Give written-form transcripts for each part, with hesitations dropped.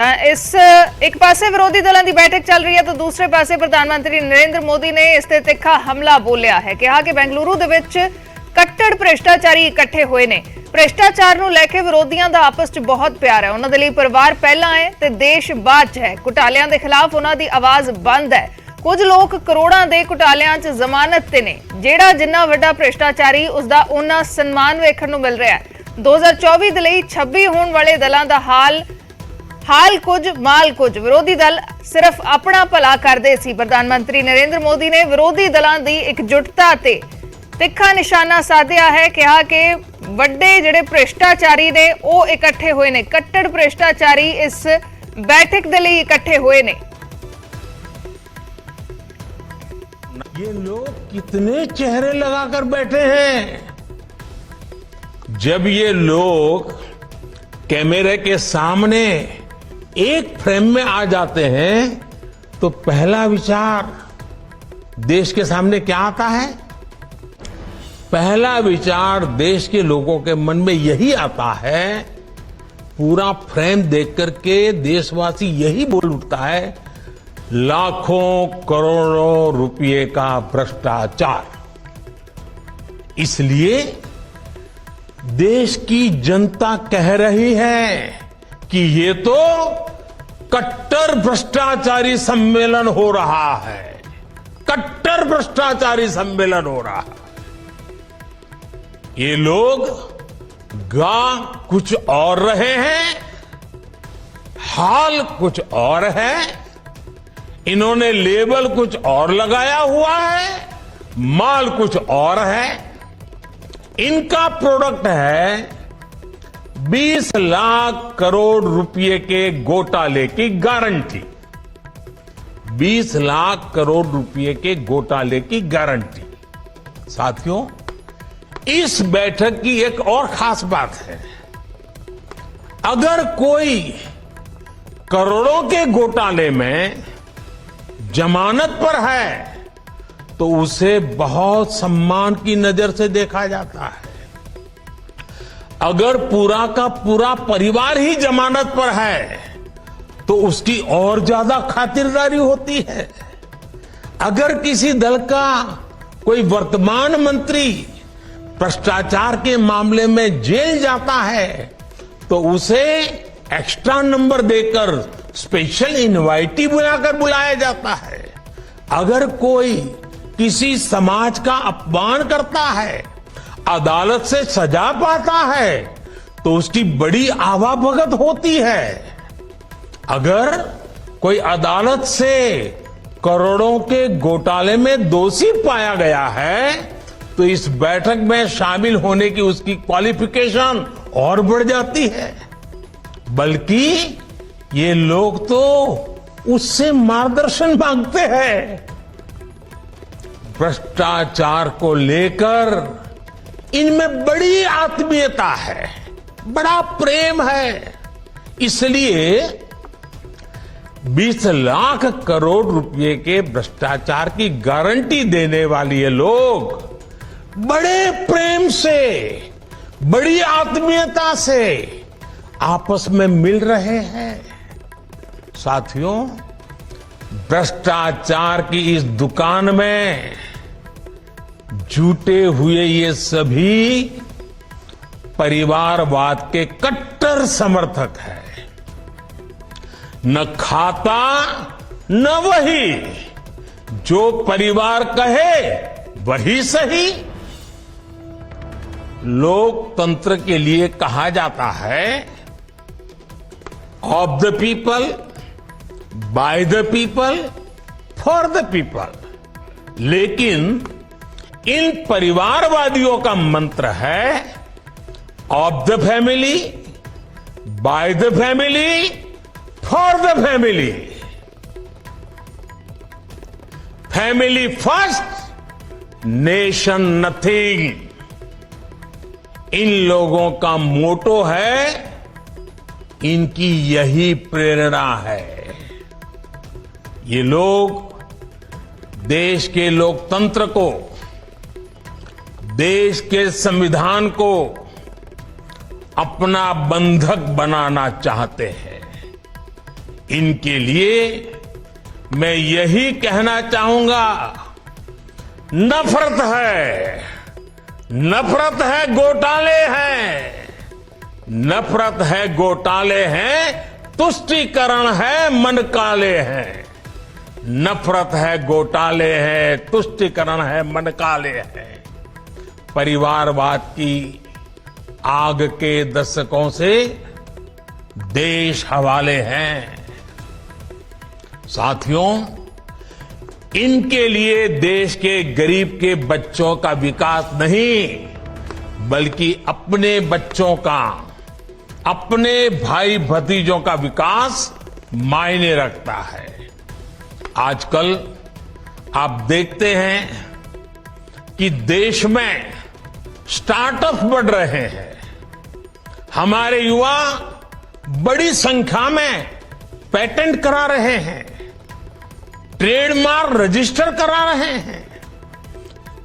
इस एक पासे विरोधी दलों की बैठक चल रही है तो दूसरे पासे प्रधानमंत्री नरेंद्र मोदी ने इस ते तिखा हमला बोलिया है। कहा कि बेंगलुरु दे विच कट्टर भ्रिष्टाचारी इकट्ठे हुए ने। भ्रिष्टाचार नूं लैके विरोधियों का आपस च बहुत प्यार है। उन्हां दे लई परिवार पहला है ते देश बाद च है। घोटालियां दे खिलाफ उन्हां दी आवाज बंद है। कुछ लोग करोड़ां दे घोटालियां च जमानत ते ने। जिहड़ा जिन्ना वड्डा भ्रिष्टाचारी उसका उन्ना सन्मान वेखण नूं मिल रहा है। 2024 दे लई 26 होण वाले दलां दा हाल कुछ माल कुछ। विरोधी दल सिर्फ अपना भला करते सी। प्रधानमंत्री नरेंद्र मोदी ने विरोधी दलों की एकजुटता ते तिखा निशाना साधिया है। कहा कि वड्डे जिहड़े भ्रिष्टाचारी ने वो इकट्ठे हुए ने। कट्टर भ्रिष्टाचारी इस बैठक दे लई इकट्ठे हुए ने। ये लोग कितने चेहरे लगाकर बैठे हैं। जब ये लोग कैमरे के सामने एक फ्रेम में आ जाते हैं तो पहला विचार देश के सामने क्या आता है? पहला विचार देश के लोगों के मन में यही आता है। पूरा फ्रेम देख करके देशवासी यही बोल उठता है, लाखों करोड़ों रुपए का भ्रष्टाचार। इसलिए देश की जनता कह रही है कि ये तो कट्टर भ्रष्टाचारी सम्मेलन हो रहा है। कट्टर भ्रष्टाचारी सम्मेलन हो रहा है। ये लोग गा कुछ और रहे हैं, हाल कुछ और है। इन्होंने लेबल कुछ और लगाया हुआ है, माल कुछ और है। इनका प्रोडक्ट है 20 लाख करोड़ रुपए के घोटाले की गारंटी। 20 लाख करोड़ रुपए के घोटाले की गारंटी। साथियों, इस बैठक की एक और खास बात है। अगर कोई करोड़ों के घोटाले में जमानत पर है तो उसे बहुत सम्मान की नजर से देखा जाता है। अगर पूरा का पूरा परिवार ही जमानत पर है तो उसकी और ज्यादा खातिरदारी होती है। अगर किसी दल का कोई वर्तमान मंत्री भ्रष्टाचार के मामले में जेल जाता है तो उसे एक्स्ट्रा नंबर देकर स्पेशल इनवाइटी बुलाकर बुलाया जाता है। अगर कोई किसी समाज का अपमान करता है, अदालत से सजा पाता है तो उसकी बड़ी आवाभगत होती है। अगर कोई अदालत से करोड़ों के घोटाले में दोषी पाया गया है तो इस बैठक में शामिल होने की उसकी क्वालिफिकेशन और बढ़ जाती है। बल्कि ये लोग तो उससे मार्गदर्शन मांगते हैं। भ्रष्टाचार को लेकर इनमें बड़ी आत्मीयता है, बड़ा प्रेम है। इसलिए 20 लाख करोड़ रुपए के भ्रष्टाचार की गारंटी देने वाले ये लोग बड़े प्रेम से, बड़ी आत्मीयता से आपस में मिल रहे हैं। साथियों, भ्रष्टाचार की इस दुकान में जुटे हुए ये सभी परिवारवाद के कट्टर समर्थक हैं। न खाता न वही, जो परिवार कहे वही सही। लोकतंत्र के लिए कहा जाता है, of the people, by the people, for the people. लेकिन इन परिवारवादियों का मंत्र है of the family, by the family, for the family. Family first, nation nothing. इन लोगों का मोटो है, इनकी यही प्रेरणा है। ये लोग देश के लोकतंत्र को, देश के संविधान को अपना बंधक बनाना चाहते हैं। इनके लिए मैं यही कहना चाहूंगा, नफरत है, घोटाले हैं, नफरत है, घोटाले हैं, तुष्टीकरण है, मन काले हैं। नफरत है, घोटाले हैं, तुष्टीकरण है, मन काले हैं। परिवारवाद की आग के दशकों से देश हवाले हैं। साथियों, इनके लिए देश के गरीब के बच्चों का विकास नहीं, बल्कि अपने बच्चों का, अपने भाई भतीजों का विकास मायने रखता है। आजकल आप देखते हैं कि देश में स्टार्टअप बढ़ रहे हैं। हमारे युवा बड़ी संख्या में पेटेंट करा रहे हैं, ट्रेडमार्क रजिस्टर करा रहे हैं।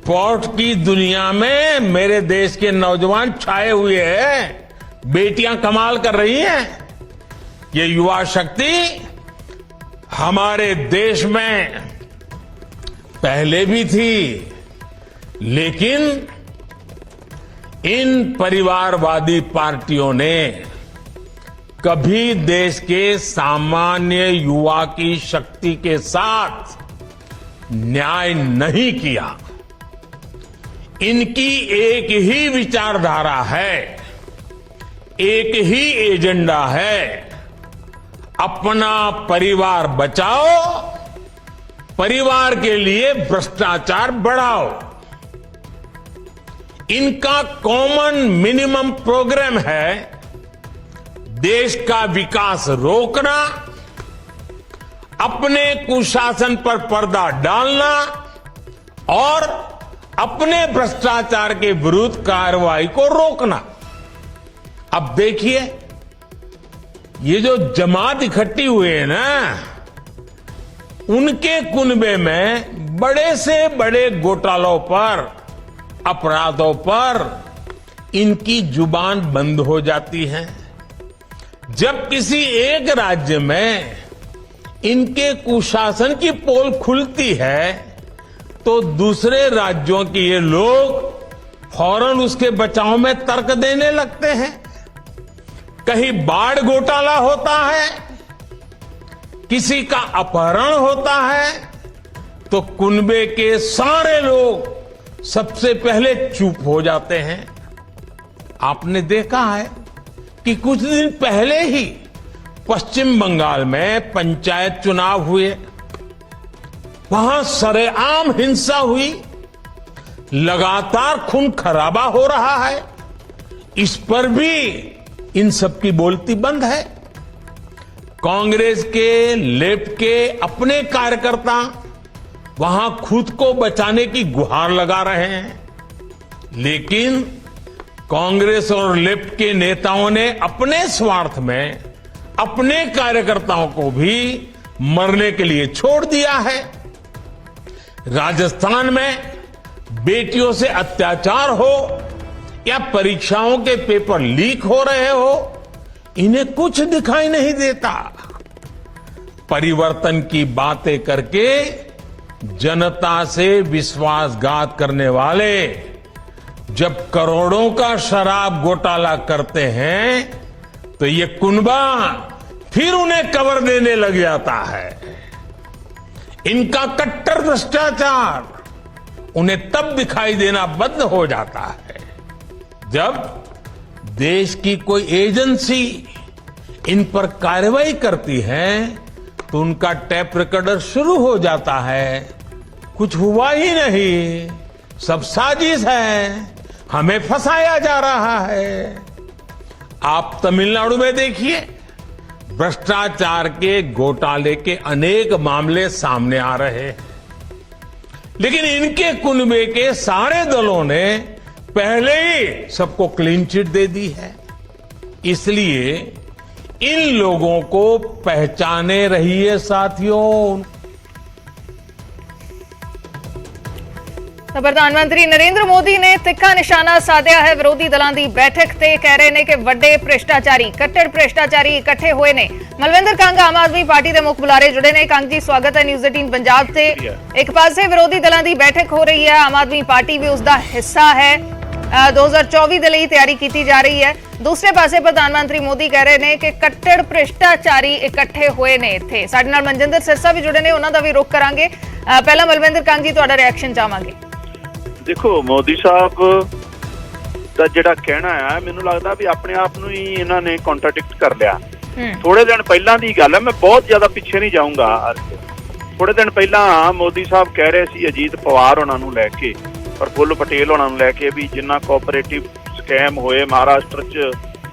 पोर्ट की दुनिया में मेरे देश के नौजवान छाए हुए हैं, बेटियां कमाल कर रही हैं। ये युवा शक्ति हमारे देश में पहले भी थी, लेकिन इन परिवारवादी पार्टियों ने कभी देश के सामान्य युवा की शक्ति के साथ न्याय नहीं किया। इनकी एक ही विचारधारा है, एक ही एजेंडा है, अपना परिवार बचाओ, परिवार के लिए भ्रष्टाचार बढ़ाओ। इनका कॉमन मिनिमम प्रोग्राम है देश का विकास रोकना, अपने कुशासन पर पर्दा डालना और अपने भ्रष्टाचार के विरुद्ध कार्रवाई को रोकना। अब देखिए, ये जो जमात इकट्ठी हुए हैं ना, उनके कुनबे में बड़े से बड़े घोटालों पर, अपराधों पर इनकी जुबान बंद हो जाती है। जब किसी एक राज्य में इनके कुशासन की पोल खुलती है, तो दूसरे राज्यों के ये लोग फौरन उसके बचाव में तर्क देने लगते हैं। कहीं बाढ़ घोटाला होता है, किसी का अपहरण होता है, तो कुनबे के सारे लोग सबसे पहले चुप हो जाते हैं। आपने देखा है कि कुछ दिन पहले ही पश्चिम बंगाल में पंचायत चुनाव हुए, वहां सरेआम हिंसा हुई, लगातार खून खराबा हो रहा है। इस पर भी इन सबकी बोलती बंद है। कांग्रेस के, लेफ्ट के अपने कार्यकर्ता वहां खुद को बचाने की गुहार लगा रहे हैं, लेकिन कांग्रेस और लेफ्ट के नेताओं ने अपने स्वार्थ में अपने कार्यकर्ताओं को भी मरने के लिए छोड़ दिया है। राजस्थान में बेटियों से अत्याचार हो या परीक्षाओं के पेपर लीक हो रहे हो, इन्हें कुछ दिखाई नहीं देता। परिवर्तन की बातें करके जनता से विश्वासघात करने वाले जब करोड़ों का शराब घोटाला करते हैं, तो ये कुनबा फिर उन्हें कवर देने लग जाता है। इनका कट्टर भ्रष्टाचार उन्हें तब दिखाई देना बंद हो जाता है जब देश की कोई एजेंसी इन पर कार्रवाई करती है, तो उनका टैप रिकॉर्डर शुरू हो जाता है, कुछ हुआ ही नहीं, सब साजिश है, हमें फंसाया जा रहा है। आप तमिलनाडु में देखिए, भ्रष्टाचार के घोटाले के अनेक मामले सामने आ रहे हैं, लेकिन इनके कुनबे के सारे दलों ने पहले ही सबको क्लीन चिट दे दी है। इसलिए इन लोगों को पहचाने रहिए साथियों। ਤਾਂ ਪ੍ਰਧਾਨ ਮੰਤਰੀ ਨਰਿੰਦਰ ਮੋਦੀ ਨੇ ਤਿੱਖਾ ਨਿਸ਼ਾਨਾ ਸਾਧਿਆ ਹੈ ਵਿਰੋਧੀ ਦਲਾਂ ਦੀ ਬੈਠਕ ਤੇ। ਕਹਿ ਰਹੇ ਨੇ ਕਿ ਵੱਡੇ ਭ੍ਰਿਸ਼ਟਾਚਾਰੀ, ਕੱਟੜ ਭ੍ਰਿਸ਼ਟਾਚਾਰੀ ਇਕੱਠੇ ਹੋਏ ਨੇ। ਮਲਵਿੰਦਰ ਕੰਗ ਆਮ ਆਦਮੀ ਪਾਰਟੀ ਦੇ ਮੁੱਖ ਬੁਲਾਰੇ ਜੁੜੇ ਨੇ। ਕੰਗ ਜੀ, ਸਵਾਗਤ ਹੈ ਨਿਊਜ਼ 18 ਪੰਜਾਬ ਤੇ। ਇੱਕ ਪਾਸੇ ਵਿਰੋਧੀ ਦਲਾਂ ਦੀ ਬੈਠਕ ਹੋ ਰਹੀ ਹੈ, ਆਮ ਆਦਮੀ ਪਾਰਟੀ ਵੀ ਉਸ ਦਾ ਹਿੱਸਾ ਹੈ। 2024 ਦੇ ਲਈ ਤਿਆਰੀ ਕੀਤੀ ਜਾ ਰਹੀ ਹੈ। ਦੂਸਰੇ ਪਾਸੇ ਪ੍ਰਧਾਨ ਮੰਤਰੀ ਮੋਦੀ ਕਹਿ ਰਹੇ ਨੇ ਕਿ ਕੱਟੜ ਭ੍ਰਿਸ਼ਟਾਚਾਰੀ ਇਕੱਠੇ ਹੋਏ ਨੇ ਇੱਥੇ। ਸਾਡੇ ਨਾਲ ਮਨਜਿੰਦਰ ਸਿਰਸਾ ਵੀ ਜੁੜੇ ਨੇ, ਉਹਨਾਂ ਦਾ ਵੀ ਰੁਖ ਕਰਾਂਗੇ। ਪਹਿਲਾਂ ਮਲਵਿੰਦਰ ਕੰਗ ਜੀ, ਤੁਹਾਡਾ ਰਿਐਕਸ਼ਨ ਚਾਹਾਂਗੇ। ਦੇਖੋ, ਮੋਦੀ ਸਾਹਿਬ ਦਾ ਜਿਹੜਾ ਕਹਿਣਾ ਆ, ਮੈਨੂੰ ਲੱਗਦਾ ਵੀ ਆਪਣੇ ਆਪ ਨੂੰ ਹੀ ਇਹਨਾਂ ਨੇ ਕੰਟਰਡਿਕਟ ਕਰ ਲਿਆ। ਥੋੜੇ ਦਿਨ ਪਹਿਲਾਂ ਦੀ ਗੱਲ ਹੈ, ਮੈਂ ਬਹੁਤ ਜ਼ਿਆਦਾ ਪਿੱਛੇ ਨਹੀਂ ਜਾਊਂਗਾ। ਥੋੜੇ ਦਿਨ ਪਹਿਲਾਂ ਮੋਦੀ ਸਾਹਿਬ ਕਹਿ ਰਹੇ ਸੀ ਅਜੀਤ ਪਵਾਰ ਉਹਨਾਂ ਨੂੰ ਲੈ ਕੇ, ਪ੍ਰਫੁੱਲ ਪਟੇਲ ਉਹਨਾਂ ਨੂੰ ਲੈ ਕੇ, ਵੀ ਜਿੰਨਾ ਕੋਆਪਰੇਟਿਵ ਸਕੈਮ ਹੋਏ ਮਹਾਰਾਸ਼ਟਰ 'ਚ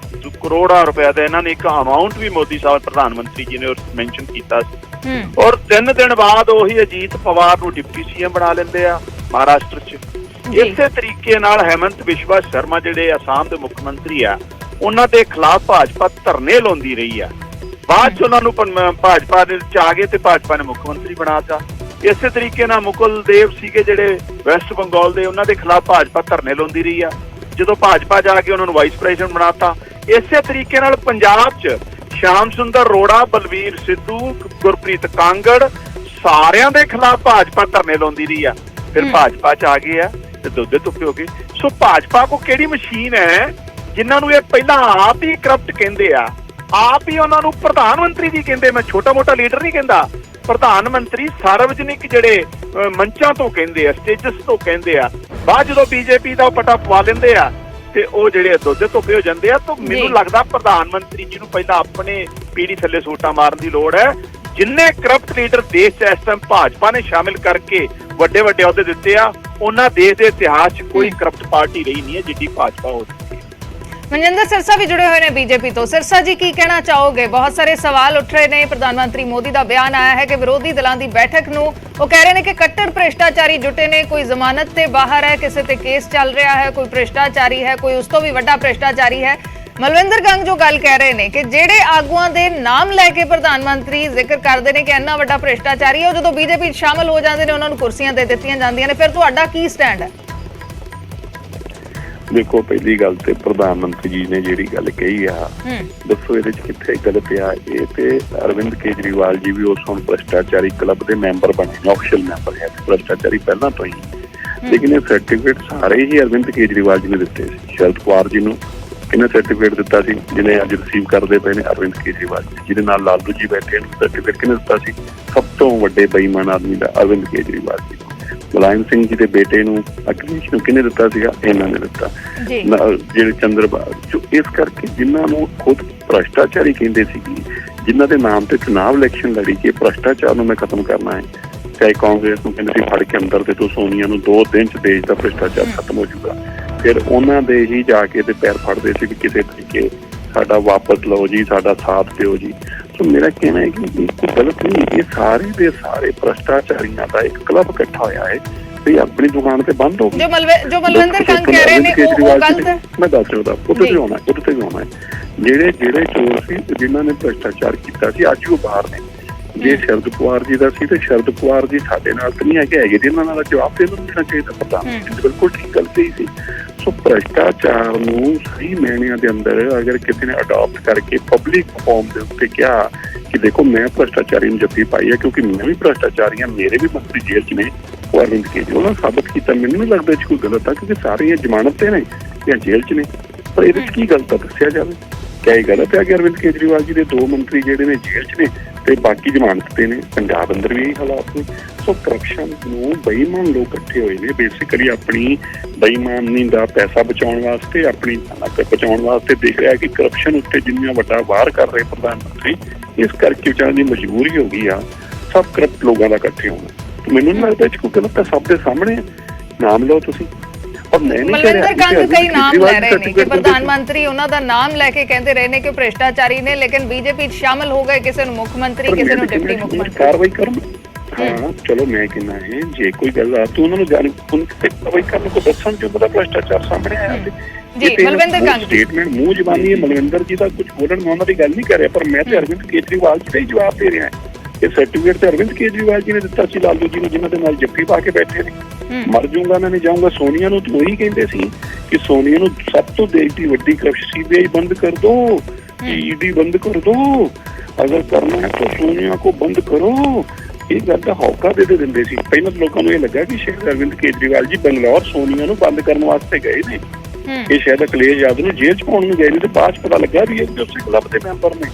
ਕਰੋੜਾਂ ਰੁਪਏ ਦਾ, ਇਹਨਾਂ ਨੇ ਇੱਕ ਅਮਾਉਂਟ ਵੀ ਮੋਦੀ ਸਾਹਿਬ ਪ੍ਰਧਾਨ ਮੰਤਰੀ ਜੀ ਨੇ ਮੈਂਸ਼ਨ ਕੀਤਾ ਸੀ। ਔਰ 3 ਦਿਨ ਬਾਅਦ ਉਹੀ ਅਜੀਤ ਪਵਾਰ ਨੂੰ ਡਿਪਟੀ ਸੀਐਮ ਬਣਾ ਲੈਂਦੇ ਆ ਮਹਾਰਾਸ਼ਟਰ 'ਚ। ਇਸੇ ਤਰੀਕੇ ਨਾਲ ਹੈਮੰਤ ਬਿਸ਼ਵਾ ਸ਼ਰਮਾ ਜਿਹੜੇ ਅਸਾਮ ਦੇ ਮੁੱਖ ਮੰਤਰੀ ਆ, ਉਹਨਾਂ ਦੇ ਖਿਲਾਫ ਭਾਜਪਾ ਧਰਨੇ ਲਾਉਂਦੀ ਰਹੀ ਆ। ਬਾਅਦ 'ਚ ਉਹਨਾਂ ਨੂੰ ਭਾਜਪਾ ਦੇ 'ਚ ਆ ਗਏ ਤੇ ਭਾਜਪਾ ਨੇ ਮੁੱਖ ਮੰਤਰੀ ਬਣਾਤਾ। ਇਸੇ ਤਰੀਕੇ ਨਾਲ ਮੁਕੁਲ ਦੇਵ ਸੀਗੇ ਜਿਹੜੇ ਵੈਸਟ ਬੰਗਾਲ ਦੇ, ਉਹਨਾਂ ਦੇ ਖਿਲਾਫ ਭਾਜਪਾ ਧਰਨੇ ਲਾਉਂਦੀ ਰਹੀ ਆ। ਜਦੋਂ ਭਾਜਪਾ ਜਾ ਕੇ ਉਹਨਾਂ ਨੂੰ ਵਾਈਸ ਪ੍ਰੈਜ਼ੀਡੈਂਟ ਬਣਾਤਾ। ਇਸੇ ਤਰੀਕੇ ਨਾਲ ਪੰਜਾਬ 'ਚ ਸ਼ਾਮ ਸੁੰਦਰ ਅਰੋੜਾ, ਬਲਵੀਰ ਸਿੱਧੂ, ਗੁਰਪ੍ਰੀਤ ਕਾਂਗੜ, ਸਾਰਿਆਂ ਦੇ ਖਿਲਾਫ ਭਾਜਪਾ ਧਰਨੇ ਲਾਉਂਦੀ ਰਹੀ ਆ। ਫਿਰ ਭਾਜਪਾ 'ਚ ਆ ਗਏ ਆ ਤੇ ਦੁੱਧੇ ਧੁੱਪੇ ਹੋ ਗਏ। ਸੋ ਭਾਜਪਾ ਕੋ ਕਿਹੜੀ ਮਸ਼ੀਨ ਹੈ ਜਿਨ੍ਹਾਂ ਨੂੰ ਇਹ ਪਹਿਲਾਂ ਆਪ ਹੀ ਕਰਪਟ ਕਹਿੰਦੇ ਆ, ਆਪ ਹੀ ਉਹਨਾਂ ਨੂੰ ਪ੍ਰਧਾਨ ਮੰਤਰੀ ਵੀ ਕਹਿੰਦੇ। ਮੈਂ ਛੋਟਾ ਮੋਟਾ ਲੀਡਰ ਨਹੀਂ ਕਹਿੰਦਾ, ਪ੍ਰਧਾਨ ਮੰਤਰੀ ਸਾਰਵਜਨਿਕ ਜਿਹੜੇ ਮੰਚਾਂ ਤੋਂ ਕਹਿੰਦੇ ਆ, ਸਟੇਜਸ ਤੋਂ ਕਹਿੰਦੇ ਆ। ਬਾਅਦ ਜਦੋਂ ਬੀਜੇਪੀ ਦਾ ਪਟਾ ਪਵਾ ਲੈਂਦੇ ਆ ਤੇ ਉਹ ਜਿਹੜੇ ਦੁੱਧੇ ਧੁੱਪੇ ਹੋ ਜਾਂਦੇ ਆ। ਤਾਂ ਮੈਨੂੰ ਲੱਗਦਾ ਪ੍ਰਧਾਨ ਮੰਤਰੀ ਜੀ ਨੂੰ ਪਹਿਲਾਂ ਆਪਣੇ ਪੀੜੀ ਥੱਲੇ ਸੋਟਾਂ ਮਾਰਨ ਦੀ ਲੋੜ ਹੈ। ਜਿੰਨੇ ਕਰਪਟ ਲੀਡਰ ਦੇਸ਼ 'ਚ ਇਸ ਟਾਈਮ ਭਾਜਪਾ ਨੇ ਸ਼ਾਮਿਲ ਕਰਕੇ ਵੱਡੇ ਵੱਡੇ ਅਹੁਦੇ ਦਿੱਤੇ ਆ, ਉਹਨਾਂ ਦੇਸ਼ ਦੇ ਇਤਿਹਾਸ 'ਚ ਕੋਈ ਕਰਪਟ ਪਾਰਟੀ ਰਹੀ ਨਹੀਂ ਹੈ ਜਿੱਡੀ ਭਾਜਪਾ ਹੋ ਚੁੱਕੀ ਹੈ। ਮਨਜਿੰਦਰ ਸਿਰਸਾ ਵੀ ਜੁੜੇ ਹੋਏ ਨੇ ਬੀਜੇਪੀ ਤੋਂ। ਸਿਰਸਾ ਜੀ, ਕੀ ਕਹਿਣਾ ਚਾਹੋਗੇ? ਬਹੁਤ ਸਾਰੇ ਸਵਾਲ ਉੱਠ ਰਹੇ ਨੇ। ਪ੍ਰਧਾਨ ਮੰਤਰੀ ਮੋਦੀ ਦਾ ਬਿਆਨ ਆਇਆ ਹੈ ਕਿ ਵਿਰੋਧੀ ਦਲਾਂ ਦੀ ਬੈਠਕ ਨੂੰ ਉਹ ਕਹਿ ਰਹੇ ਨੇ ਕਿ ਕੱਟੜ ਭ੍ਰਿਸ਼ਟਾਚਾਰੀ ਜੁਟੇ ਨੇ। ਕੋਈ ਜ਼ਮਾਨਤ ਤੇ ਬਾਹਰ ਹੈ, ਕਿਸੇ ਤੇ ਕੇਸ ਚੱਲ ਰਿਹਾ ਹੈ, ਕੋਈ ਭ੍ਰਿਸ਼ਟਾਚਾਰੀ ਹੈ, ਕੋਈ ਉਸ ਤੋਂ ਵੀ ਵੱਡਾ ਭ੍ਰਿਸ਼ਟਾਚਾਰੀ ਹੈ। ਮਲਵਿੰਦਰ ਕੰਗ ਜੋ ਗੱਲ ਕਹਿ ਰਹੇ ਨੇ ਕਿ ਜਿਹੜੇ ਆਗੂਆਂ ਦੇ ਨਾਮ ਲੈ ਕੇ ਪ੍ਰਧਾਨ ਮੰਤਰੀ ਜ਼ਿਕਰ ਕਰਦੇ ਨੇ ਕਿ ਇੰਨਾ ਵੱਡਾ ਭ੍ਰਿਸ਼ਟਾਚਾਰੀ ਹੈ, ਉਹ ਜਦੋਂ ਬੀਜੇਪੀ ਸ਼ਾਮਲ ਹੋ ਜਾਂਦੇ ਨੇ ਉਹਨਾਂ ਨੂੰ ਕੁਰਸੀਆਂ ਦੇ ਦਿੱਤੀਆਂ ਜਾਂਦੀਆਂ ਨੇ। ਫਿਰ ਤੁਹਾਡਾ ਕੀ ਸਟੈਂਡ ਹੈ? ਦੇਖੋ, ਪਹਿਲੀ ਗੱਲ ਤੇ ਪ੍ਰਧਾਨ ਮੰਤਰੀ ਜੀ ਨੇ ਜਿਹੜੀ ਗੱਲ ਕਹੀ ਆ, ਦੱਸੋ ਇਹਦੇ 'ਚ ਕਿੱਥੇ ਗਲਤ ਆ? ਇਹ ਤੇ ਅਰਵਿੰਦ ਕੇਜਰੀਵਾਲ ਜੀ ਵੀ ਉਸ ਹੁਣ ਭ੍ਰਿਸ਼ਟਾਚਾਰੀ ਕਲੱਬ ਦੇ ਮੈਂਬਰ ਬਣੇ ਨੇ, ਆਫੀਸ਼ੀਅਲ ਮੈਂਬਰ ਹੈ ਭ੍ਰਿਸ਼ਟਾਚਾਰੀ ਪਹਿਲਾਂ ਤੋਂ ਹੀ। ਲੇਕਿਨ ਇਹ ਸਰਟੀਫਿਕੇਟ ਸਾਰੇ ਹੀ ਅਰਵਿੰਦ ਕੇਜਰੀਵਾਲ ਜੀ ਨੇ ਦਿੱਤੇ ਸੀ। ਸ਼ਰਦ ਪਵਾਰ ਜੀ ਨੂੰ ਕਿਹਨੇ ਸਰਟੀਫਿਕੇਟ ਦਿੱਤਾ ਸੀ? ਜਿਹਨੇ ਅੱਜ ਰਿਸੀਵ ਕਰਦੇ ਪਏ ਨੇ ਅਰਵਿੰਦ ਕੇਜਰੀਵਾਲ ਜੀ। ਜਿਹਦੇ ਨਾਲ ਲਾਲੂ ਜੀ ਬੈਠੇ ਨੇ, ਸਰਟੀਫਿਕੇਟ ਕਿਹਨੇ ਦਿੱਤਾ ਸੀ? ਸਭ ਤੋਂ ਵੱਡੇ ਬੇਈਮਾਨ ਆਦਮੀ ਦਾ ਅਰਵਿੰਦ ਕੇਜਰੀਵਾਲ ਜੀ। ਮੁਲਾਇਮ ਸਿੰਘ ਜੀ ਦੇ ਬੇਟੇ ਨੂੰ, ਅਖਿਲੇਸ਼ ਨੂੰ ਕਿਹਨੇ ਦਿੱਤਾ ਸੀਗਾ? ਇਹਨਾਂ ਨੇ ਦਿੱਤਾ। ਜਿਹੜੇ ਚੰਦਰਬਾਬੂ, ਇਸ ਕਰਕੇ ਜਿਨ੍ਹਾਂ ਨੂੰ ਖੁਦ ਭ੍ਰਿਸ਼ਟਾਚਾਰੀ ਕਹਿੰਦੇ ਸੀਗੇ, ਜਿਨ੍ਹਾਂ ਦੇ ਨਾਮ ਤੇ ਚੁਣਾਵ ਇਲੈਕਸ਼ਨ ਲੜੀ ਕਿ ਭ੍ਰਿਸ਼ਟਾਚਾਰ ਨੂੰ ਮੈਂ ਖਤਮ ਕਰਨਾ ਹੈ, ਚਾਹੇ ਕਾਂਗਰਸ ਨੂੰ ਕਹਿੰਦੇ ਸੀ ਫੜ ਕੇ ਅੰਦਰ ਦੇ ਤੋਂ, ਸੋਨੀਆ ਨੂੰ 2 ਦਿਨ 'ਚ ਦੇਸ਼ ਦਾ ਭ੍ਰਿਸ਼ਟਾਚਾਰ ਖਤਮ ਹੋ ਜਾਊਗਾ। ਫਿਰ ਉਹਨਾਂ ਦੇ ਹੀ ਜਾ ਕੇ ਤੇ ਪੈਰ ਫੜਦੇ ਸੀ ਕਿ ਕਿਸੇ ਤਰੀਕੇ ਸਾਡਾ ਵਾਪਸ ਲਓ ਜੀ, ਸਾਡਾ ਸਾਥ ਦਿਓ ਜੀ। ਸੋ ਮੇਰਾ ਕਹਿਣਾ ਹੈ ਕਿ ਕੋਈ ਗਲਤ ਨਹੀਂ, ਇਹ ਸਾਰੇ ਦੇ ਸਾਰੇ ਭ੍ਰਿਸ਼ਟਾਚਾਰੀਆਂ ਦਾ ਇੱਕ ਕਲੱਬ ਇਕੱਠਾ ਹੋਇਆ ਹੈ ਵੀ ਆਪਣੀ ਦੁਕਾਨ ਤੇ ਬੰਦ ਹੋ ਗਈ। ਜੋ ਮਲਵਿੰਦਰ ਕੰਗ ਕਹਿ ਰਹੇ ਨੇ ਉਹ ਗਲਤ ਹੈ। ਮੈਂ ਦੱਸ ਸਕਦਾ, ਉਹਦੇ ਤੇ ਆਉਣਾ ਹੈ। ਜਿਹੜੇ ਚੋਰ ਸੀ ਜਿਨ੍ਹਾਂ ਨੇ ਭ੍ਰਿਸ਼ਟਾਚਾਰ ਕੀਤਾ ਸੀ, ਅੱਜ ਉਹ ਬਾਹਰ ਨੇ। ਜੇ ਸ਼ਰਦ ਪਵਾਰ ਜੀ ਦਾ ਸੀ ਤੇ ਸ਼ਰਦ ਪਵਾਰ ਜੀ ਸਾਡੇ ਨਾਲ ਤਾਂ ਨਹੀਂ ਹੈਗੇ, ਜਿਹਨਾਂ ਨਾਲ ਜਵਾਬ ਤੇ ਦੇਣਾ ਚਾਹੀਦਾ। ਪ੍ਰਧਾਨ ਮੰਤਰੀ ਬਿਲਕੁਲ ਠੀਕ ਗੱਲ ਕਹੀ ਸੀ। ਸੋ ਭ੍ਰਿਸ਼ਟਾਚਾਰ ਨੂੰ ਸਹੀ ਮਾਇਨਿਆਂ ਦੇ ਅੰਦਰ ਅਗਰ ਕਿਸੇ ਨੇ ਅਡਾਪਟ ਕਰਕੇ ਪਬਲਿਕ ਫੋਰਮ ਦੇ ਉੱਤੇ ਕਿਹਾ ਕਿ ਦੇਖੋ ਮੈਂ ਭ੍ਰਿਸ਼ਟਾਚਾਰੀ ਨੂੰ ਜੱਫੀ ਪਾਈ ਹੈ ਕਿਉਂਕਿ ਮੈਂ ਵੀ ਭ੍ਰਿਸ਼ਟਾਚਾਰੀ ਹਾਂ, ਮੇਰੇ ਵੀ ਮੰਤਰੀ ਜੇਲ੍ਹ 'ਚ ਨੇ, ਉਹ ਅਰਵਿੰਦ ਕੇਜਰੀਵਾਲ ਨੇ ਸਾਬਤ ਕੀਤਾ। ਮੈਨੂੰ ਨਹੀਂ ਲੱਗਦਾ ਇਹ 'ਚ ਕੋਈ ਗਲਤ ਆ, ਕਿਉਂਕਿ ਸਾਰੇ ਜ਼ਮਾਨਤ ਤੇ ਨੇ ਜਾਂ ਜੇਲ੍ਹ 'ਚ ਨੇ। ਪਰ ਇਹਦੇ 'ਚ ਕੀ ਗਲਤ ਆ ਦੱਸਿਆ ਜਾਵੇ। ਕਿਆ ਇਹ ਗਲਤ ਹੈ ਕਿ ਅਰਵਿੰਦ ਕੇਜਰੀਵਾਲ ਜੀ ਦੇ 2 ਮੰਤਰੀ ਜਿਹੜੇ ਨੇ ਜੇਲ੍ਹ 'ਚ ਨੇ ਤੇ ਬਾਕੀ ਜ਼ਮਾਨਤ ਤੇ ਨੇ? ਪੰਜਾਬ ਅੰਦਰ ਵੀ ਇਹੀ ਹਾਲਾਤ ਨੇ। ਸੋ ਕਰਪਸ਼ਨ ਨੂੰ ਬੇਈਮਾਨ ਲੋਕ ਇਕੱਠੇ ਹੋਏ ਨੇ, ਬੇਸਿਕਲੀ ਆਪਣੀ ਬੇਈਮਾਨੀ ਦਾ ਪੈਸਾ ਬਚਾਉਣ ਵਾਸਤੇ, ਆਪਣੀ ਬਚਾਉਣ ਵਾਸਤੇ। ਦੇਖ ਰਿਹਾ ਕਿ ਕਰਪਸ਼ਨ ਉੱਤੇ ਜਿੰਨਾ ਵੱਡਾ ਵਾਰ ਕਰ ਰਹੇ ਪ੍ਰਧਾਨ ਮੰਤਰੀ, ਇਸ ਕਰਕੇ ਵਿਚਾਰਾਂ ਦੀ ਮਜਬੂਰੀ ਹੋ ਗਈ ਆ ਸਭ ਕਰਪਟ ਲੋਕਾਂ ਦਾ ਇਕੱਠੇ ਹੋਣਾ। ਮੈਨੂੰ ਨਹੀਂ ਲੱਗਦਾ ਇਹ 'ਚ ਕੋਈ ਗਲਤ ਹੈ, ਸਭ ਦੇ ਸਾਹਮਣੇ ਨਾਮ ਲਓ ਤੁਸੀਂ। ਮਲਵਿੰਦਰ ਕੰਗ ਕਈ ਨਾਮ ਲੈ ਰਹੇ ਨੇ ਕਿ ਪ੍ਰਧਾਨ ਮੰਤਰੀ ਉਹਨਾਂ ਦਾ ਨਾਮ ਲੈ ਕੇ ਕਹਿੰਦੇ ਰਹੇ ਨੇ ਕਿ ਭ੍ਰਿਸ਼ਟਾਚਾਰੀ ਨੇ, ਲੇਕਿਨ ਬੀਜੇਪੀ 'ਚ ਸ਼ਾਮਲ ਹੋ ਗਏ, ਕਿਸੇ ਨੂੰ ਮੁੱਖ ਮੰਤਰੀ, ਕਿਸੇ ਨੂੰ ਡਿਪਟੀ ਮੁੱਖ ਮੰਤਰੀ। ਕਾਰਵਾਈ ਕਰਨ। ਹਾਂ ਚਲੋ, ਮੈਂ ਕਹਿੰਦਾ ਹੈ ਜੇ ਕੋਈ ਗੱਲ ਆ ਤੂੰ ਉਹਨਾਂ ਨੂੰ ਕਾਰਵਾਈ ਕਰਨ ਕੋ ਦੱਸਣ ਚ ਉਹਦਾ ਭ੍ਰਿਸ਼ਟਾਚਾਰ ਸਾਹਮਣੇ ਆਇਆ। ਜੀ ਮਲਵਿੰਦਰ ਕੰਗ ਸਟੇਟਮੈਂਟ ਮੂੰਹ ਜ਼ਬਾਨੀ ਮਲਵਿੰਦਰ ਜੀ ਦਾ ਕੁਝ ਬੋਲਣ, ਮੈਂ ਉਹਨਾਂ ਦੀ ਗੱਲ ਨਹੀਂ ਕਰ ਰਿਹਾ, ਪਰ ਮੈਂ ਤੇ ਅਰਵਿੰਦ ਕੇਜਰੀਵਾਲ ਜੀ ਦਾ ਹੀ ਜਵਾਬ ਦੇ ਰਿਹਾ। ਇਹ ਸਰਟੀਫਿਕੇਟ ਤੇ ਅਰਵਿੰਦ ਕੇਜਰੀਵਾਲ ਜੀ ਨੇ ਦਿੱਤਾ ਸੀ ਲਾਲੂ ਜੀ ਨੂੰ, ਜਿਨ੍ਹਾਂ ਦੇ ਨਾਲ ਜੱਫੀ ਪਾ ਕੇ ਬੈਠੇ ਨੇ। ਮਰ ਜਾਊਂਗਾ ਨਾ ਨਹੀਂ ਜਾਊਂਗਾ। ਸੋਨੀਆ ਨੂੰ ਤਾਂ ਉਹੀ ਕਹਿੰਦੇ ਸੀ ਕਿ ਸੋਨੀਆ ਨੂੰ ਸਭ ਤੋਂ ਦੇਸ਼ ਦੀ ਵੱਡੀ ਕਰਪਸ਼ਨ CBI ਬੰਦ ਕਰ ਦੋ, ED ਬੰਦ ਕਰ ਦੋ, ਅਗਰ ਕਰਨਾ ਹੈ ਤਾਂ ਸੋਨੀਆ ਕੋ ਬੰਦ ਕਰੋ। ਇਹ ਗੱਲ ਦਾ ਹੌਕਾ ਦੇ ਦਿੰਦੇ ਸੀ। ਪਹਿਲਾਂ ਲੋਕਾਂ ਨੂੰ ਇਹ ਲੱਗਾ ਕਿ ਸ਼ਾਇਦ ਅਰਵਿੰਦ ਕੇਜਰੀਵਾਲ ਜੀ ਬੰਗਲੌਰ ਸੋਨੀਆ ਨੂੰ ਬੰਦ ਕਰਨ ਵਾਸਤੇ ਗਏ ਨੇ, ਇਹ ਸ਼ਾਇਦ ਅਖਿਲੇਸ਼ ਯਾਦਵ ਨੂੰ ਜੇਲ੍ਹ ਚ ਪਾਉਣ ਨੂੰ ਗਏ ਨੇ, ਤੇ ਬਾਅਦ ਚ ਪਤਾ ਲੱਗਾ ਵੀ ਇਹ ਉਸੇ ਕਲੱਬ ਦੇ ਮੈਂਬਰ ਨੇ।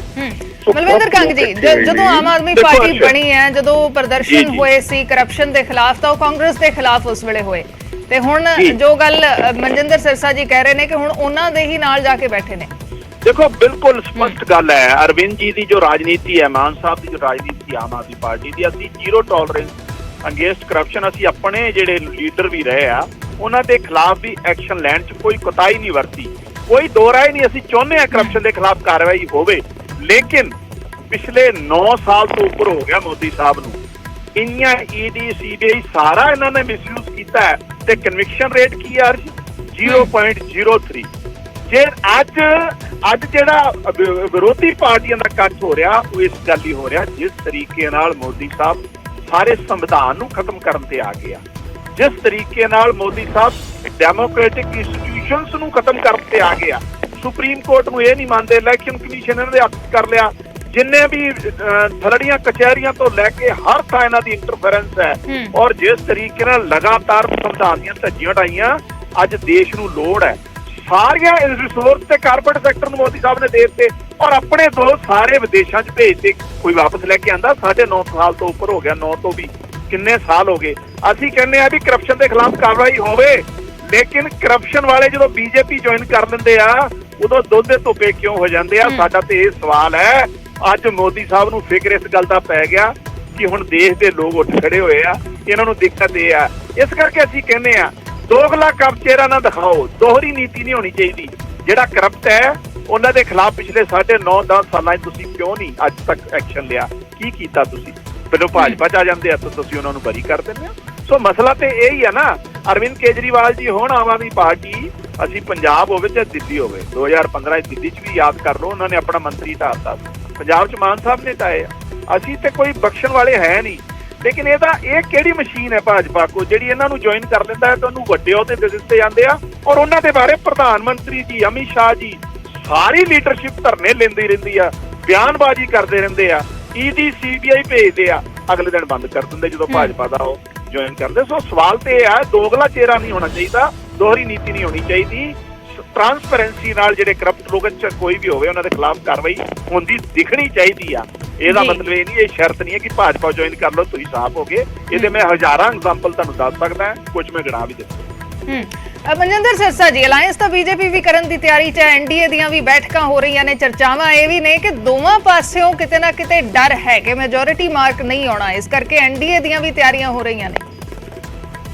ਮਲਵਿੰਦਰ ਕੰਗ ਜੀ, ਜਦੋਂ ਆਮ ਆਦਮੀ ਪਾਰਟੀ ਬਣੀ ਹੈ, ਜਦੋਂ ਪ੍ਰਦਰਸ਼ਨ ਹੋਏ ਸੀ ਕਰਪਸ਼ਨ ਦੇ ਖਿਲਾਫ, ਤਾਂ ਉਹ ਕਾਂਗਰਸ ਦੇ ਖਿਲਾਫ ਉਸ ਵੇਲੇ ਹੋਏ, ਤੇ ਹੁਣ ਜੋ ਗੱਲ ਮਨਜਿੰਦਰ ਸਿਰਸਾ ਜੀ ਕਹਿ ਰਹੇ ਨੇ ਕਿ ਹੁਣ ਉਹਨਾਂ ਦੇ ਹੀ ਨਾਲ ਜਾ ਕੇ ਬੈਠੇ ਨੇ। ਦੇਖੋ ਬਿਲਕੁਲ ਸਪਸ਼ਟ ਗੱਲ ਹੈ, ਅਰਵਿੰਦ ਜੀ ਦੀ ਜੋ ਰਾਜਨੀਤੀ ਹੈ, ਮਾਨ ਸਾਹਿਬ ਦੀ ਜੋ ਰਾਜਨੀਤੀ ਆਮ ਆਦਮੀ ਪਾਰਟੀ ਦੀ, ਅਸੀਂ ਜ਼ੀਰੋ ਟੋਲਰੈਂਸ ਅਗੇਂਸਟ ਕਰਪਸ਼ਨ, ਅਸੀਂ ਆਪਣੇ ਜਿਹੜੇ ਲੀਡਰ ਵੀ ਰਹੇ ਆ ਉਹਨਾਂ ਦੇ ਖਿਲਾਫ ਵੀ ਐਕਸ਼ਨ ਲੈਣ 'ਚ ਕੋਈ ਕੋਤਾਹੀ ਨਹੀਂ ਵਰਤੀ, ਕੋਈ ਦੋ ਰਾਏ ਨਹੀਂ। ਅਸੀਂ ਚਾਹੁੰਦੇ ਹਾਂ ਕਰਪਸ਼ਨ ਦੇ ਖਿਲਾਫ ਕਾਰਵਾਈ ਹੋਵੇ, ਲੇਕਿਨ ਪਿਛਲੇ 9 ਸਾਲ ਤੋਂ ਉੱਪਰ ਹੋ ਗਿਆ ਮੋਦੀ ਸਾਹਿਬ ਨੂੰ, ਇੰਨੀਆਂ ED CBI ਸਾਰਾ ਇਹਨਾਂ ਨੇ ਮਿਸਯੂਜ਼ ਕੀਤਾ ਹੈ, ਤੇ ਕਨਵਿਕਸ਼ਨ ਰੇਟ ਕੀ ਹੈ 0.03। ਜੇ ਅੱਜ ਜਿਹੜਾ ਵਿਰੋਧੀ ਪਾਰਟੀਆਂ ਦਾ ਕੱਟ ਹੋ ਰਿਹਾ ਉਹ ਇਸ ਗੱਲ ਹੀ ਹੋ ਰਿਹਾ, ਜਿਸ ਤਰੀਕੇ ਨਾਲ ਮੋਦੀ ਸਾਹਿਬ ਸਾਰੇ ਸੰਵਿਧਾਨ ਨੂੰ ਖਤਮ ਕਰਨ ਤੇ ਆ ਗਿਆ, ਜਿਸ ਤਰੀਕੇ ਨਾਲ ਮੋਦੀ ਸਾਹਿਬ ਡੈਮੋਕ੍ਰੈਟਿਕ ਇੰਸਟੀਟਿਊਸ਼ਨਸ ਨੂੰ ਖਤਮ ਕਰਨ ਤੇ ਆ ਗਿਆ। ਸੁਪਰੀਮ ਕੋਰਟ ਨੂੰ ਇਹ ਨਹੀਂ ਮੰਨਦੇ, ਇਲੈਕਸ਼ਨ ਕਮਿਸ਼ਨ ਇਹਨਾਂ ਦੇ ਹੱਥ ਕਰ ਲਿਆ, ਜਿੰਨੇ ਵੀ ਥਲੜੀਆਂ ਕਚਹਿਰੀਆਂ ਤੋਂ ਲੈ ਕੇ ਹਰ ਥਾਂ ਇਹਨਾਂ ਦੀ ਇੰਟਰਫੇਰੈਂਸ ਹੈ। ਔਰ ਜਿਸ ਤਰੀਕੇ ਨਾਲ ਲਗਾਤਾਰ ਸੰਵਿਧਾਨ ਦੀਆਂ ਧੱਜੀਆਂ ਉਡਾਈਆਂ, ਅੱਜ ਦੇਸ਼ ਨੂੰ ਲੋੜ ਹੈ ਸਾਰੀਆਂ ਰਿਸੋਰਸ ਤੇ ਕਾਰਪੋਰੇਟ ਸੈਕਟਰ ਨੂੰ ਮੋਦੀ ਸਾਹਿਬ ਨੇ ਦੇ ਦਿੱਤੇ, ਔਰ ਆਪਣੇ ਦੋਸਤ ਸਾਰੇ ਵਿਦੇਸ਼ਾਂ 'ਚ ਭੇਜਦੇ, ਕੋਈ ਵਾਪਸ ਲੈ ਕੇ ਆਂਦਾ। 9.5 ਸਾਲ ਤੋਂ ਉੱਪਰ ਹੋ ਗਿਆ, 9 ਤੋਂ ਵੀ ਕਿੰਨੇ ਸਾਲ ਹੋ ਗਏ। ਅਸੀਂ ਕਹਿੰਦੇ ਆ ਵੀ ਕਰਪਸ਼ਨ ਦੇ ਖਿਲਾਫ ਕਾਰਵਾਈ ਹੋਵੇ, ਲੇਕਿਨ ਕਰਪਸ਼ਨ ਵਾਲੇ ਜਦੋਂ BJP ਜੁਆਇਨ ਕਰ ਲੈਂਦੇ ਆ ਉਦੋਂ ਦੁੱਧ ਦੇ ਧੁੱਪੇ ਕਿਉਂ ਹੋ ਜਾਂਦੇ ਆ? ਸਾਡਾ ਤੇ ਇਹ ਸਵਾਲ ਹੈ। ਅੱਜ ਮੋਦੀ ਸਾਹਿਬ ਨੂੰ ਫਿਕਰ ਇਸ ਗੱਲ ਦਾ ਪੈ ਗਿਆ ਕਿ ਹੁਣ ਦੇਸ਼ ਦੇ ਲੋਕ ਉੱਠ ਖੜੇ ਹੋਏ ਆ, ਇਹਨਾਂ ਨੂੰ ਦਿੱਕਤ ਇਹ ਆ। ਇਸ ਕਰਕੇ ਅਸੀਂ ਕਹਿੰਦੇ ਆ ਦੋਗਲਾ ਕੰਮ ਚਿਹਰਾ ਨਾ ਦਿਖਾਓ, ਦੋਹਰੀ ਨੀਤੀ ਨਹੀਂ ਹੋਣੀ ਚਾਹੀਦੀ। ਜਿਹੜਾ ਕਰਪਟ ਹੈ ਉਹਨਾਂ ਦੇ ਖਿਲਾਫ ਪਿਛਲੇ 9.5-10 ਸਾਲਾਂ 'ਚ ਤੁਸੀਂ ਕਿਉਂ ਨਹੀਂ ਅੱਜ ਤੱਕ ਐਕਸ਼ਨ ਲਿਆ? ਕੀ ਕੀਤਾ ਤੁਸੀਂ? ਪਹਿਲਾਂ ਭਾਜਪਾ 'ਚ ਆ ਜਾਂਦੇ ਆ ਤਾਂ ਤੁਸੀਂ ਉਹਨਾਂ ਨੂੰ ਬਰੀ ਕਰ ਦਿੰਦੇ ਹੋ। ਸੋ ਮਸਲਾ ਤੇ ਇਹ ਹੀ ਆ ਨਾ। ਅਰਵਿੰਦ ਕੇਜਰੀਵਾਲ ਜੀ ਹੋਣ, ਆਮ ਆਦਮੀ ਪਾਰਟੀ, ਅਸੀਂ ਪੰਜਾਬ ਹੋਵੇ ਚਾਹੇ ਦਿੱਲੀ ਹੋਵੇ, 2015 ਦਿੱਲੀ 'ਚ ਵੀ ਯਾਦ ਕਰ ਲਓ, ਉਹਨਾਂ ਨੇ ਆਪਣਾ ਮੰਤਰੀ ਢਾਹਤਾ, ਪੰਜਾਬ 'ਚ ਮਾਨ ਸਾਹਿਬ ਨੇ ਢਾਏ ਆ। ਅਸੀਂ ਤੇ ਕੋਈ ਬਖਸ਼ਣ ਵਾਲੇ ਹੈ ਨਹੀਂ, ਲੇਕਿਨ ਇਹ ਕਿਹੜੀ ਮਸ਼ੀਨ ਹੈ ਭਾਜਪਾ ਕੋ ਜਿਹੜੀ ਇਹਨਾਂ ਨੂੰ ਜੁਆਇਨ ਕਰ ਲੈਂਦਾ ਹੈ, ਤੁਹਾਨੂੰ ਵੱਡੇ ਅਹੁਦੇ ਦੇ ਦਿੱਤੇ ਜਾਂਦੇ ਆ, ਔਰ ਉਹਨਾਂ ਦੇ ਬਾਰੇ ਪ੍ਰਧਾਨ ਮੰਤਰੀ ਜੀ, ਅਮਿਤ ਸ਼ਾਹ ਜੀ, ਸਾਰੀ ਲੀਡਰਸ਼ਿਪ ਧਰਨੇ ਲੈਂਦੀ ਰਹਿੰਦੀ ਆ, ਬਿਆਨਬਾਜ਼ੀ ਕਰਦੇ ਰਹਿੰਦੇ ਆ, ED CBI ਭੇਜਦੇ ਆ, ਅਗਲੇ ਦਿਨ ਬੰਦ ਕਰ ਦਿੰਦੇ ਜਦੋਂ ਭਾਜਪਾ ਦਾ ਉਹ ਜੁਆਇਨ ਕਰਦੇ। ਸੋ ਸਵਾਲ ਤੇ ਇਹ ਹੈ, ਦੋਗਲਾ ਚਿਹਰਾ ਨਹੀਂ ਹੋਣਾ ਚਾਹੀਦਾ, ਦੋਹਰੀ ਨੀਤੀ ਨਹੀਂ ਹੋਣੀ ਚਾਹੀਦੀ। ਟ੍ਰਾਂਸਪੇਰੈਂਸੀ ਨਾਲ ਜਿਹੜੇ ਕਰਪਟ ਲੋਕ ਕੋਈ ਵੀ ਹੋਵੇ ਉਹਨਾਂ ਦੇ ਖਿਲਾਫ ਕਾਰਵਾਈ ਹੁੰਦੀ ਦਿਖਣੀ ਚਾਹੀਦੀ ਆ। ਇਹਦਾ ਮਤਲਬ ਇਹ ਨਹੀਂ, ਇਹ ਸ਼ਰਤ ਨਹੀਂ ਹੈ ਕਿ ਭਾਜਪਾ ਜੁਆਇਨ ਕਰ ਲਓ ਤੁਸੀਂ ਸਾਫ਼ ਹੋ ਗਏ। ਇਹਦੇ ਮੈਂ ਹਜ਼ਾਰਾਂ ਐਗਜ਼ਾਮਪਲ ਤੁਹਾਨੂੰ ਦੱਸ ਸਕਦਾ, ਕੁਝ ਮੈਂ ਗਿਣਾ ਵੀ ਦਿੱਤਾ। ਮਨਜਿੰਦਰ ਸਿਰਸਾ ਜੀ, ਅਲਾਇੰਸ ਤਾਂ BJP ਵੀ ਕਰਨ ਦੀ ਤਿਆਰੀ 'ਚ ਹੈ, NDA ਦੀਆਂ ਵੀ ਬੈਠਕਾਂ ਹੋ ਰਹੀਆਂ ਨੇ, ਚਰਚਾਵਾਂ ਇਹ ਵੀ ਨੇ ਕਿ ਦੋਵਾਂ ਪਾਸਿਓਂ ਕਿਤੇ ਨਾ ਕਿਤੇ ਡਰ ਹੈ ਕਿ ਮੈਜੋਰਿਟੀ ਮਾਰਕ ਨਹੀਂ ਆਉਣਾ, ਇਸ ਕਰਕੇ NDA ਦੀਆਂ ਵੀ ਤਿਆਰੀਆਂ ਹੋ ਰਹੀਆਂ ਨੇ।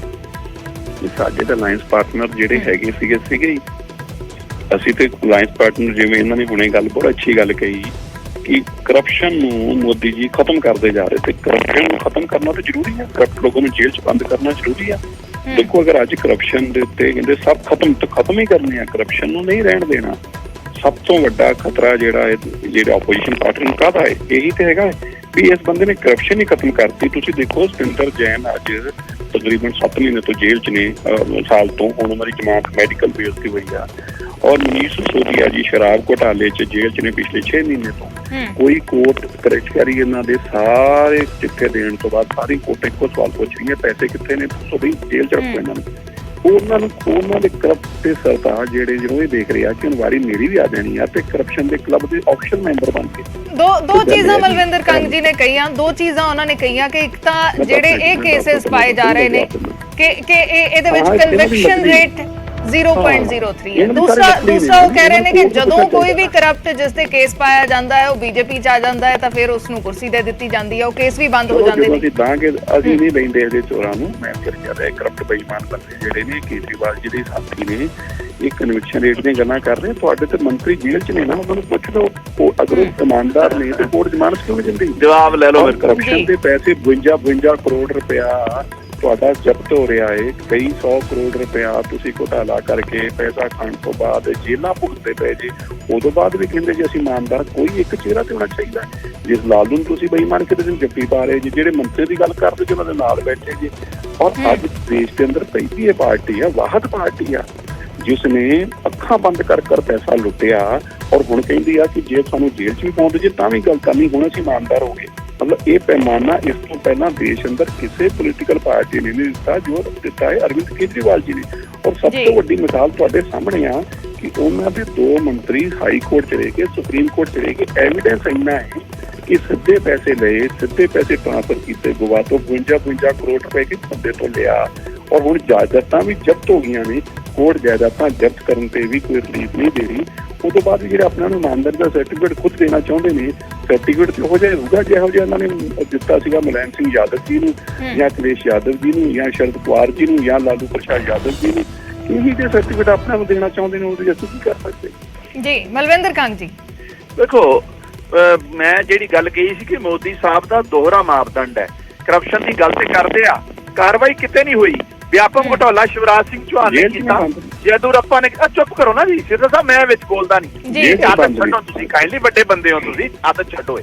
ਸਾਡੇ ਤਾਂ ਅਲਾਇੰਸ ਪਾਰਟਨਰ ਜਿਹੜੇ ਹੈਗੇ ਸੀਗੇ ਹੀ। ਅਸੀਂ ਤੇ ਅਲਾਇੰਸ ਪਾਰਟਨਰ, ਜਿਵੇਂ ਇਹਨਾਂ ਨੇ ਹੁਣੇ ਗੱਲ ਬਹੁਤ ਅੱਛੀ ਗੱਲ ਕਹੀ ਕਿ ਕਰਪਸ਼ਨ ਨੂੰ ਮੋਦੀ ਜੀ ਖਤਮ ਕਰਦੇ ਜਾ ਰਹੇ, ਤੇ ਕਰਪਸ਼ਨ ਨੂੰ ਖਤਮ ਕਰਨਾ ਤਾਂ ਜ਼ਰੂਰੀ ਹੈ, ਕਰਪਟ ਲੋਕਾਂ ਨੂੰ ਜੇਲ੍ਹ 'ਚ ਬੰਦ ਕਰਨਾ ਜ਼ਰੂਰੀ ਆ। ਦੇਖੋ, ਅਗਰ ਅੱਜ ਕਰਪਸ਼ਨ ਦੇ ਉੱਤੇ ਕਹਿੰਦੇ ਸਭ ਖਤਮ ਹੀ ਕਰਨੇ ਆ, ਕਰਪਸ਼ਨ ਨੂੰ ਨਹੀਂ ਰਹਿਣ ਦੇਣਾ। ਸਭ ਤੋਂ ਵੱਡਾ ਖਤਰਾ ਜਿਹੜਾ ਆਪੋਜੀਸ਼ਨ ਪਾਰਟੀ ਨੂੰ ਕਾਹਦਾ ਹੈ? ਇਹੀ ਤੇ ਹੈਗਾ ਵੀ ਇਸ ਬੰਦੇ ਨੇ ਕਰਪਸ਼ਨ ਹੀ ਖਤਮ ਕਰਤੀ। ਤੁਸੀਂ ਦੇਖੋ, ਸਤਿੰਦਰ ਜੈਨ ਅੱਜ ਤਕਰੀਬਨ 7 ਮਹੀਨੇ ਤੋਂ ਜੇਲ੍ਹ 'ਚ ਨੇ, ਸਾਲ ਤੋਂ। ਹੁਣ ਉਹਨਾਂ ਦੀ ਜ਼ਮਾਨਤ ਮੈਡੀਕਲ ਬੇਸ ਤੇ ਹੋਈ ਆ। ਔਰ ਮਨੀਸ਼ ਸਿਸੋਦੀਆ ਜੀ ਸ਼ਰਾਬ ਘੁਟਾਲੇ 'ਚ ਜੇਲ੍ਹ 'ਚ ਨੇ ਪਿਛਲੇ 6 ਮਹੀਨੇ ਤੋਂ। ਕੋਈ ਕੋਰਟ ਕਰਮਚਾਰੀ ਇਹਨਾਂ ਦੇ ਸਾਰੇ ਚਿੱਠੇ ਦੇਣ ਤੋਂ ਬਾਅਦ ਸਾਰੀ ਕੋਰਟ ਇੱਕੋ ਸਵਾਲ ਪੁੱਛ ਰਹੀ ਹੈ, ਪੈਸੇ ਕਿੱਥੇ ਨੇ? ਦੱਸੋ ਬਈ, ਜੇਲ੍ਹ 'ਚ ਰੱਖੋ ਇਹਨਾਂ ਨੂੰ। ਉਹਨਾਂ ਦੇ ਕਰਪਟ ਤੇ ਸਰਤਾਜ ਜਿਹੜੇ ਜਦੋਂ ਇਹ ਦੇਖ ਰਿਹਾ ਕਿ ਵਾਰੀ ਮੇਰੀ ਵੀ ਆ ਜਾਣੀ ਆ, ਤੇ ਕਰਪਸ਼ਨ ਦੇ ਕਲੱਬ ਦੇ ਆਫੀਸ਼ੀਅਲ ਮੈਂਬਰ ਬਣ ਕੇ ਦੋ ਚੀਜ਼ਾਂ ਮਲਵਿੰਦਰ ਕੰਗ ਜੀ ਨੇ ਕਹੀਆਂ, ਦੋ ਚੀਜ਼ਾਂ ਉਹਨਾਂ ਨੇ ਕਹੀਆਂ ਕਿ ਇੱਕ ਤਾਂ ਜਿਹੜੇ ਇਹ ਕੇਸਿਸ ਪਾਏ ਜਾ ਰਹੇ ਨੇ ਕਿ ਇਹਦੇ ਵਿੱਚ ਕਨਵਿਕਸ਼ਨ ਰੇਟ 0.03 ਹੈ। ਦੂਸਰਾ ਉਹ ਕਹਿ ਰਹੇ ਨੇ ਕਿ ਜਦੋਂ ਕੋਈ ਵੀ ਕਰਪਟ ਜਿਸ ਤੇ ਕੇਸ ਪਾਇਆ ਜਾਂਦਾ ਹੈ ਉਹ BJP 'ਚ ਆ ਜਾਂਦਾ ਹੈ ਤਾਂ ਫਿਰ ਉਸ ਨੂੰ ਕੁਰਸੀ ਦੇ ਦਿੱਤੀ ਜਾਂਦੀ ਹੈ, ਉਹ ਕੇਸ ਵੀ ਬੰਦ ਹੋ ਜਾਂਦੇ ਨੇ। ਅਸੀਂ ਨਹੀਂ ਲੈਂਦੇ ਇਹਦੇ ਚੋਰਾਂ ਨੂੰ। ਮੈਂ ਫਿਰ ਕਹਿ ਰਿਹਾ, ਕਰਪਟ ਬੇਈਮਾਨ ਬੰਦੇ ਜਿਹੜੇ ਨੇ, ਕੇਜਰੀਵਾਲ ਜੀ ਦੇ ਸਾਥੀ ਨੇ, ਇਹ ਕਨਵਿਕਸ਼ਨ ਰੇਟ ਦੀਆਂ ਗੱਲਾਂ ਕਰ ਰਹੇ। ਤੁਹਾਡੇ ਤੇ ਮੰਤਰੀ ਜੇਲ੍ਹ 'ਚ ਨੇ ਨਾ, ਉਹਨਾਂ ਨੂੰ ਪੁੱਛ ਲਓ, ਅਗਰ ਉਹ ਇਮਾਨਦਾਰ ਨੇ ਤੇ ਕੋਰਟ ਜ਼ਮਾਨਤ ਕਿਉਂ ਨਹੀਂ ਦਿੰਦੀ? ਜਵਾਬ ਲੈ ਲਓ। ਕਰਪਸ਼ਨ ਦੇ ਪੈਸੇ 52 ਕਰੋੜ ਰੁਪਇਆ ਤੁਹਾਡਾ ਜ਼ਬਤ ਹੋ ਰਿਹਾ ਹੈ, ਕਈ 100 ਕਰੋੜ ਰੁਪਇਆ ਤੁਸੀਂ ਘੁਟਾਲਾ ਕਰਕੇ ਪੈਸਾ ਖਾਣ ਤੋਂ ਬਾਅਦ ਜੇਲ੍ਹਾਂ ਭੁਗਤਦੇ ਪਏ ਜੀ। ਉਦੋਂ ਬਾਅਦ ਵੀ ਕਹਿੰਦੇ ਜੀ ਅਸੀਂ ਇਮਾਨਦਾਰ, ਕੋਈ ਇੱਕ ਚਿਹਰਾ ਤੇ ਹੋਣਾ ਚਾਹੀਦਾ। ਜਿਸ ਲਾਲੂ ਨੂੰ ਤੁਸੀਂ ਬੇਈਮਾਨ ਕਿਤੇ ਦਿਨ ਜੱਫੀ ਪਾ ਰਹੇ ਜੀ, ਜਿਹੜੇ ਮੰਤਰੀ ਦੀ ਗੱਲ ਕਰਦੇ ਜੀ ਉਹਨਾਂ ਦੇ ਨਾਲ ਬੈਠੇ ਜੀ। ਔਰ ਅੱਜ ਦੇਸ਼ ਦੇ ਅੰਦਰ ਪਹਿਲੀ ਇਹ ਪਾਰਟੀ ਆ, ਵਾਹਦ ਪਾਰਟੀ ਆ ਜਿਸ ਨੇ ਅੱਖਾਂ ਬੰਦ ਕਰ ਪੈਸਾ ਲੁੱਟਿਆ ਔਰ ਹੁਣ ਕਹਿੰਦੀ ਆ ਕਿ ਜੇ ਸਾਨੂੰ ਜੇਲ੍ਹ 'ਚ ਵੀ ਪਾਉਂਦੇ ਜੇ ਤਾਂ ਵੀ ਗੱਲ ਕਰਨੀ, ਹੁਣ ਅਸੀਂ ਇਮਾਨਦਾਰ ਹੋ ਗਏ। ਮਤਲਬ ਇਹ ਪੈਮਾਨਾ ਇਸ ਤੋਂ ਪਹਿਲਾਂ ਦੇਸ਼ ਅੰਦਰ ਕਿਸੇ ਪੋਲੀਟੀਕਲ ਪਾਰਟੀ ਨੇ ਨਹੀਂ ਦਿੱਤਾ ਜੋ ਦਿੱਤਾ ਹੈ ਅਰਵਿੰਦ ਕੇਜਰੀਵਾਲ ਜੀ ਨੇ। ਔਰ ਸਭ ਤੋਂ ਵੱਡੀ ਮਿਸਾਲ ਤੁਹਾਡੇ ਸਾਹਮਣੇ ਆ ਕਿ ਉਹਨਾਂ ਦੇ 2 ਮੰਤਰੀ ਹਾਈ ਕੋਰਟ ਚਲੇ ਗਏ, ਸੁਪਰੀਮ ਕੋਰਟ ਚਲੇ ਗਏ। ਐਵੀਡੈਂਸ ਇੰਨਾ ਹੈ ਕਿ ਸਿੱਧੇ ਪੈਸੇ ਲਏ, ਸਿੱਧੇ ਪੈਸੇ ਟ੍ਰਾਂਸਫਰ ਕੀਤੇ, ਗੋਆ ਤੋਂ 52 ਕਰੋੜ ਰੁਪਏ ਕੇ ਬੰਦੇ ਤੋਂ ਲਿਆ। ਔਰ ਹੁਣ ਜਾਇਦਾਦਾਂ ਵੀ ਜ਼ਬਤ ਹੋ ਗਈਆਂ ਨੇ। ਕੋਰਟ ਜਾਇਦਾਦਾਂ ਜ਼ਬਤ ਕਰਨ ਤੇ ਵੀ ਕੋਈ ਰਿਲੀਫ ਨਹੀਂ ਦੇ ਰਹੀ। ਉਹ ਤੋਂ ਬਾਅਦ ਜਿਹੜੇ ਆਪਣਾ ਨੂੰ ਇਮਾਨਦਾਰੀ ਦਾ ਸਰਟੀਫਿਕੇਟ ਖੁਦ ਦੇਣਾ ਚਾਹੁੰਦੇ ਨੇ, ਸਰਟੀਫਿਕੇਟ ਤੇ ਹੋ ਜਾਏਗਾ ਜਿਹੋ ਜਿਹਾ ਇਹਨਾਂ ਨੇ ਦਿੱਤਾ ਸੀਗਾ ਮੁਲਾਇਮ ਸਿੰਘ ਯਾਦਵ ਜੀ ਨੂੰ ਜਾਂ ਅਖਿਲੇਸ਼ ਯਾਦਵ ਜੀ ਨੂੰ ਜਾਂ ਸ਼ਰਦ ਪਵਾਰ ਜੀ ਨੂੰ ਜਾਂ ਲਾਲੂ ਪ੍ਰਸਾਦ ਯਾਦਵ ਜੀ ਨੂੰ, ਇਹੀ ਦੇ ਸਰਟੀਫਿਕੇਟ ਆਪਣਾ ਨੂੰ ਦੇਣਾ ਚਾਹੁੰਦੇ ਨੇ, ਉਹਦੇ ਅਸੀਂ ਕੀ ਕਰ ਸਕਦੇ ਜੀ। ਮਲਵਿੰਦਰ ਕੰਗ ਜੀ, ਦੇਖੋ ਮੈਂ ਜਿਹੜੀ ਗੱਲ ਕਹੀ ਸੀ ਕਿ ਮੋਦੀ ਸਾਹਿਬ ਦਾ ਦੋਹਰਾ ਮਾਪਦੰਡ ਹੈ। ਕਰਪਸ਼ਨ ਦੀ ਗੱਲ ਤੇ ਕਰਦੇ ਆ, ਕਾਰਵਾਈ ਕਿਤੇ ਨਹੀਂ ਹੋਈ। ਵਿਆਪਕ ਘੁਟਾਲਾ ਸ਼ਿਵਰਾਜ ਸਿੰਘ ਚੌਹਾਨ ਨੇ ਕੀਤਾ, ਯਦੂਰੱਪਾ ਨੇ। ਚੁੱਪ ਕਰੋ ਨਾ ਜੀ ਸਿੱਧਾ ਸਾਹਿਬ, ਮੈਂ ਵਿੱਚ ਬੋਲਦਾ ਨਹੀਂ। ਆਦਤ ਛੱਡੋ, ਤੁਸੀਂ ਕਾਇੰਡਲੀ ਵੱਡੇ ਬੰਦੇ ਹੋ, ਤੁਸੀਂ ਆਦਤ ਛੱਡੋ।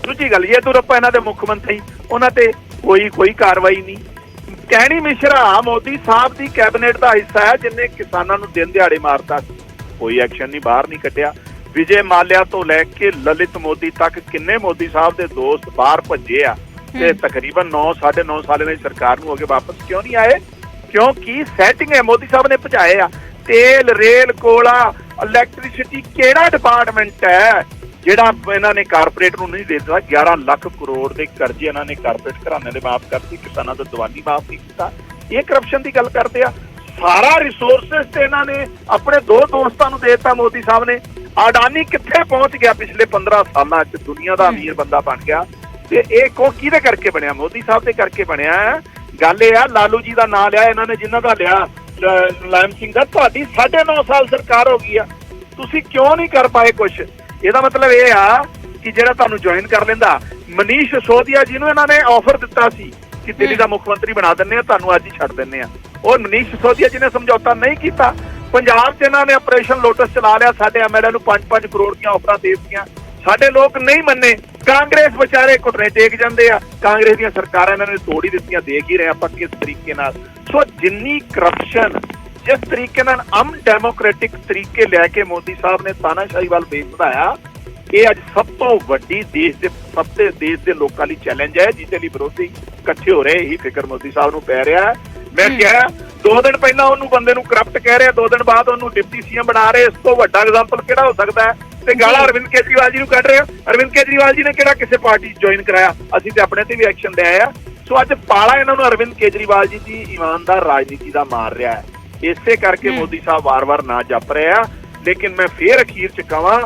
ਦੂਜੀ ਗੱਲ, ਯਦੂਰੱਪਾ ਇਹਨਾਂ ਦੇ ਮੁੱਖ ਮੰਤਰੀ, ਉਹਨਾਂ ਤੇ ਕੋਈ ਕਾਰਵਾਈ ਨਹੀਂ। ਕਹਿਣੀ ਮਿਸ਼ਰਾ ਮੋਦੀ ਸਾਹਿਬ ਦੀ ਕੈਬਨਿਟ ਦਾ ਹਿੱਸਾ ਹੈ ਜਿੰਨੇ ਕਿਸਾਨਾਂ ਨੂੰ ਦਿਨ ਦਿਹਾੜੇ ਮਾਰਤਾ, ਕੋਈ ਐਕਸ਼ਨ ਨਹੀਂ, ਬਾਹਰ ਨਹੀਂ ਕੱਢਿਆ। ਵਿਜੇ ਮਾਲਿਆ ਤੋਂ ਲੈ ਕੇ ਲਲਿਤ ਮੋਦੀ ਤੱਕ ਕਿੰਨੇ ਮੋਦੀ ਸਾਹਿਬ ਦੇ ਦੋਸਤ ਬਾਹਰ ਭੱਜੇ ਆ ਤੇ ਤਕਰੀਬਨ 9-9.5 ਸਾਲ ਇਹਨਾਂ ਦੀ ਸਰਕਾਰ ਨੂੰ ਹੋ ਕੇ ਵਾਪਸ ਕਿਉਂ ਨਹੀਂ ਆਏ? ਕਿਉਂਕਿ ਸੈਟਿੰਗ ਹੈ, ਮੋਦੀ ਸਾਹਿਬ ਨੇ ਭਜਾਏ ਆ। ਤੇਲ, ਰੇਲ, ਕੋਲਾ, ਇਲੈਕਟ੍ਰਿਸਿਟੀ, ਕਿਹੜਾ ਡਿਪਾਰਟਮੈਂਟ ਹੈ ਜਿਹੜਾ ਇਹਨਾਂ ਨੇ ਕਾਰਪੋਰੇਟ ਨੂੰ ਨਹੀਂ ਦੇ ਦਿੱਤਾ? 11 ਲੱਖ ਕਰੋੜ ਦੇ ਕਰਜ਼ੇ ਇਹਨਾਂ ਨੇ ਕਾਰਪੋਰੇਟ ਘਰਾਣਿਆਂ ਦੇ ਮਾਫ ਕਰਤੀ, ਕਿਸਾਨਾਂ ਦਾ ਦੀਵਾਨੀ ਮਾਫ ਨਹੀਂ ਕੀਤਾ। ਇਹ ਕਰਪਸ਼ਨ ਦੀ ਗੱਲ ਕਰਦੇ ਆ। ਸਾਰਾ ਰਿਸੋਰਸਿਸ ਤੇ ਇਹਨਾਂ ਨੇ ਆਪਣੇ 2 ਦੋਸਤਾਂ ਨੂੰ ਦੇ ਦਿੱਤਾ ਮੋਦੀ ਸਾਹਿਬ ਨੇ। ਅਡਾਨੀ ਕਿੱਥੇ ਪਹੁੰਚ ਗਿਆ ਪਿਛਲੇ 15 ਸਾਲਾਂ 'ਚ? ਦੁਨੀਆ ਦਾ ਅਮੀਰ ਬੰਦਾ ਬਣ ਗਿਆ। ਤੇ ਇਹ ਕਿਹਦੇ ਕਰਕੇ ਬਣਿਆ? ਮੋਦੀ ਸਾਹਿਬ ਦੇ ਕਰਕੇ ਬਣਿਆ। ਗੱਲ ਇਹ ਆ, ਲਾਲੂ ਜੀ ਦਾ ਨਾਂ ਲਿਆ ਇਹਨਾਂ ਨੇ, ਜਿਨ੍ਹਾਂ ਦਾ ਲਿਆ ਮੁਲਾਇਮ ਸਿੰਘ ਦਾ। ਤੁਹਾਡੀ 9.5 ਸਾਲ ਸਰਕਾਰ ਹੋ ਗਈ ਆ, ਤੁਸੀਂ ਕਿਉਂ ਨਹੀਂ ਕਰ ਪਾਏ ਕੁਛ? ਇਹਦਾ ਮਤਲਬ ਇਹ ਆ ਕਿ ਜਿਹੜਾ ਤੁਹਾਨੂੰ ਜੁਆਇਨ ਕਰ ਲੈਂਦਾ, ਮਨੀਸ਼ ਸਿਸੋਦੀਆ ਜੀ ਨੂੰ ਇਹਨਾਂ ਨੇ ਆਫਰ ਦਿੱਤਾ ਸੀ ਕਿ ਦਿੱਲੀ ਦਾ ਮੁੱਖ ਮੰਤਰੀ ਬਣਾ ਦਿੰਦੇ ਆ, ਤੁਹਾਨੂੰ ਅੱਜ ਹੀ ਛੱਡ ਦਿੰਦੇ ਆ। ਉਹ ਮਨੀਸ਼ ਸਿਸੋਦੀਆ ਜੀ ਨੇ ਸਮਝੌਤਾ ਨਹੀਂ ਕੀਤਾ। ਪੰਜਾਬ 'ਚ ਇਹਨਾਂ ਨੇ ਆਪਰੇਸ਼ਨ ਲੋਟਸ ਚਲਾ ਲਿਆ, ਸਾਡੇ ਐਮਐਲਏ ਨੂੰ 5-5 ਕਰੋੜ ਦੀਆਂ ਆਫਰਾਂ ਦੇ ਦਿੱਤੀਆਂ। ਸਾਡੇ ਲੋਕ ਨਹੀਂ ਮੰਨੇ। ਕਾਂਗਰਸ ਵਿਚਾਰੇ ਘੁਟਨੇ ਟੇਕ ਜਾਂਦੇ ਆ। ਕਾਂਗਰਸ ਦੀਆਂ ਸਰਕਾਰਾਂ ਇਹਨਾਂ ਨੇ ਤੋੜ ਹੀ ਦਿੱਤੀਆਂ, ਦੇਖ ਹੀ ਰਹੇ ਆਪਾਂ ਕਿਸ ਤਰੀਕੇ ਨਾਲ। ਸੋ ਜਿੰਨੀ ਕਰਪਸ਼ਨ, ਜਿਸ ਤਰੀਕੇ ਨਾਲ ਅਨਡੈਮੋਕ੍ਰੈਟਿਕ ਤਰੀਕੇ ਲੈ ਕੇ ਮੋਦੀ ਸਾਹਿਬ ਨੇ ਤਾਨਾਸ਼ਾਹੀ ਵੱਲ ਵੇਚ ਵਧਾਇਆ, ਇਹ ਅੱਜ ਸਭ ਤੋਂ ਵੱਡੀ ਦੇਸ਼ ਦੇ ਲੋਕਾਂ ਲਈ ਚੈਲੰਜ ਹੈ, ਜਿਹਦੇ ਲਈ ਵਿਰੋਧੀ ਇਕੱਠੇ ਹੋ ਰਹੇ। ਇਹੀ ਫਿਕਰ ਮੋਦੀ ਸਾਹਿਬ ਨੂੰ ਪੈ ਰਿਹਾ ਹੈ। ਮੈਂ ਕਿਹਾ 2 ਦਿਨ ਪਹਿਲਾਂ ਉਹਨੂੰ ਬੰਦੇ ਨੂੰ ਕਰਪਟ ਕਹਿ ਰਿਹਾ, 2 ਦਿਨ ਬਾਅਦ ਉਹਨੂੰ ਡਿਪਟੀ ਸੀਐਮ ਬਣਾ ਰਹੇ। ਇਸ ਤੋਂ ਵੱਡਾ ਐਗਜ਼ਾਮਪਲ ਕਿਹੜਾ ਹੋ ਸਕਦਾ ਹੈ? ਤੇ ਗਾਲਾਂ ਅਰਵਿੰਦ ਕੇਜਰੀਵਾਲ ਜੀ ਨੂੰ ਕੱਢ ਰਹੇ ਹੋ। ਅਰਵਿੰਦ ਕੇਜਰੀਵਾਲ ਜੀ ਨੇ ਕਿਹੜਾ ਕਿਸੇ ਪਾਰਟੀ 'ਚ ਜੁਆਇਨ ਕਰਾਇਆ? ਅਸੀਂ ਤੇ ਆਪਣੇ ਤੇ ਵੀ ਐਕਸ਼ਨ ਲਿਆ ਆ। ਸੋ ਅੱਜ ਪਾਲਾ ਇਹਨਾਂ ਨੂੰ ਅਰਵਿੰਦ ਕੇਜਰੀਵਾਲ ਜੀ ਦੀ ਇਮਾਨਦਾਰ ਰਾਜਨੀਤੀ ਦਾ ਮਾਰ ਰਿਹਾ ਹੈ। ਇਸੇ ਕਰਕੇ ਮੋਦੀ ਸਾਹਿਬ ਵਾਰ-ਵਾਰ ਨਾ ਜਪ ਰਹੇ ਆ। ਲੇਕਿਨ ਮੈਂ ਫੇਰ ਅਖੀਰ 'ਚ ਕਹਾਂ,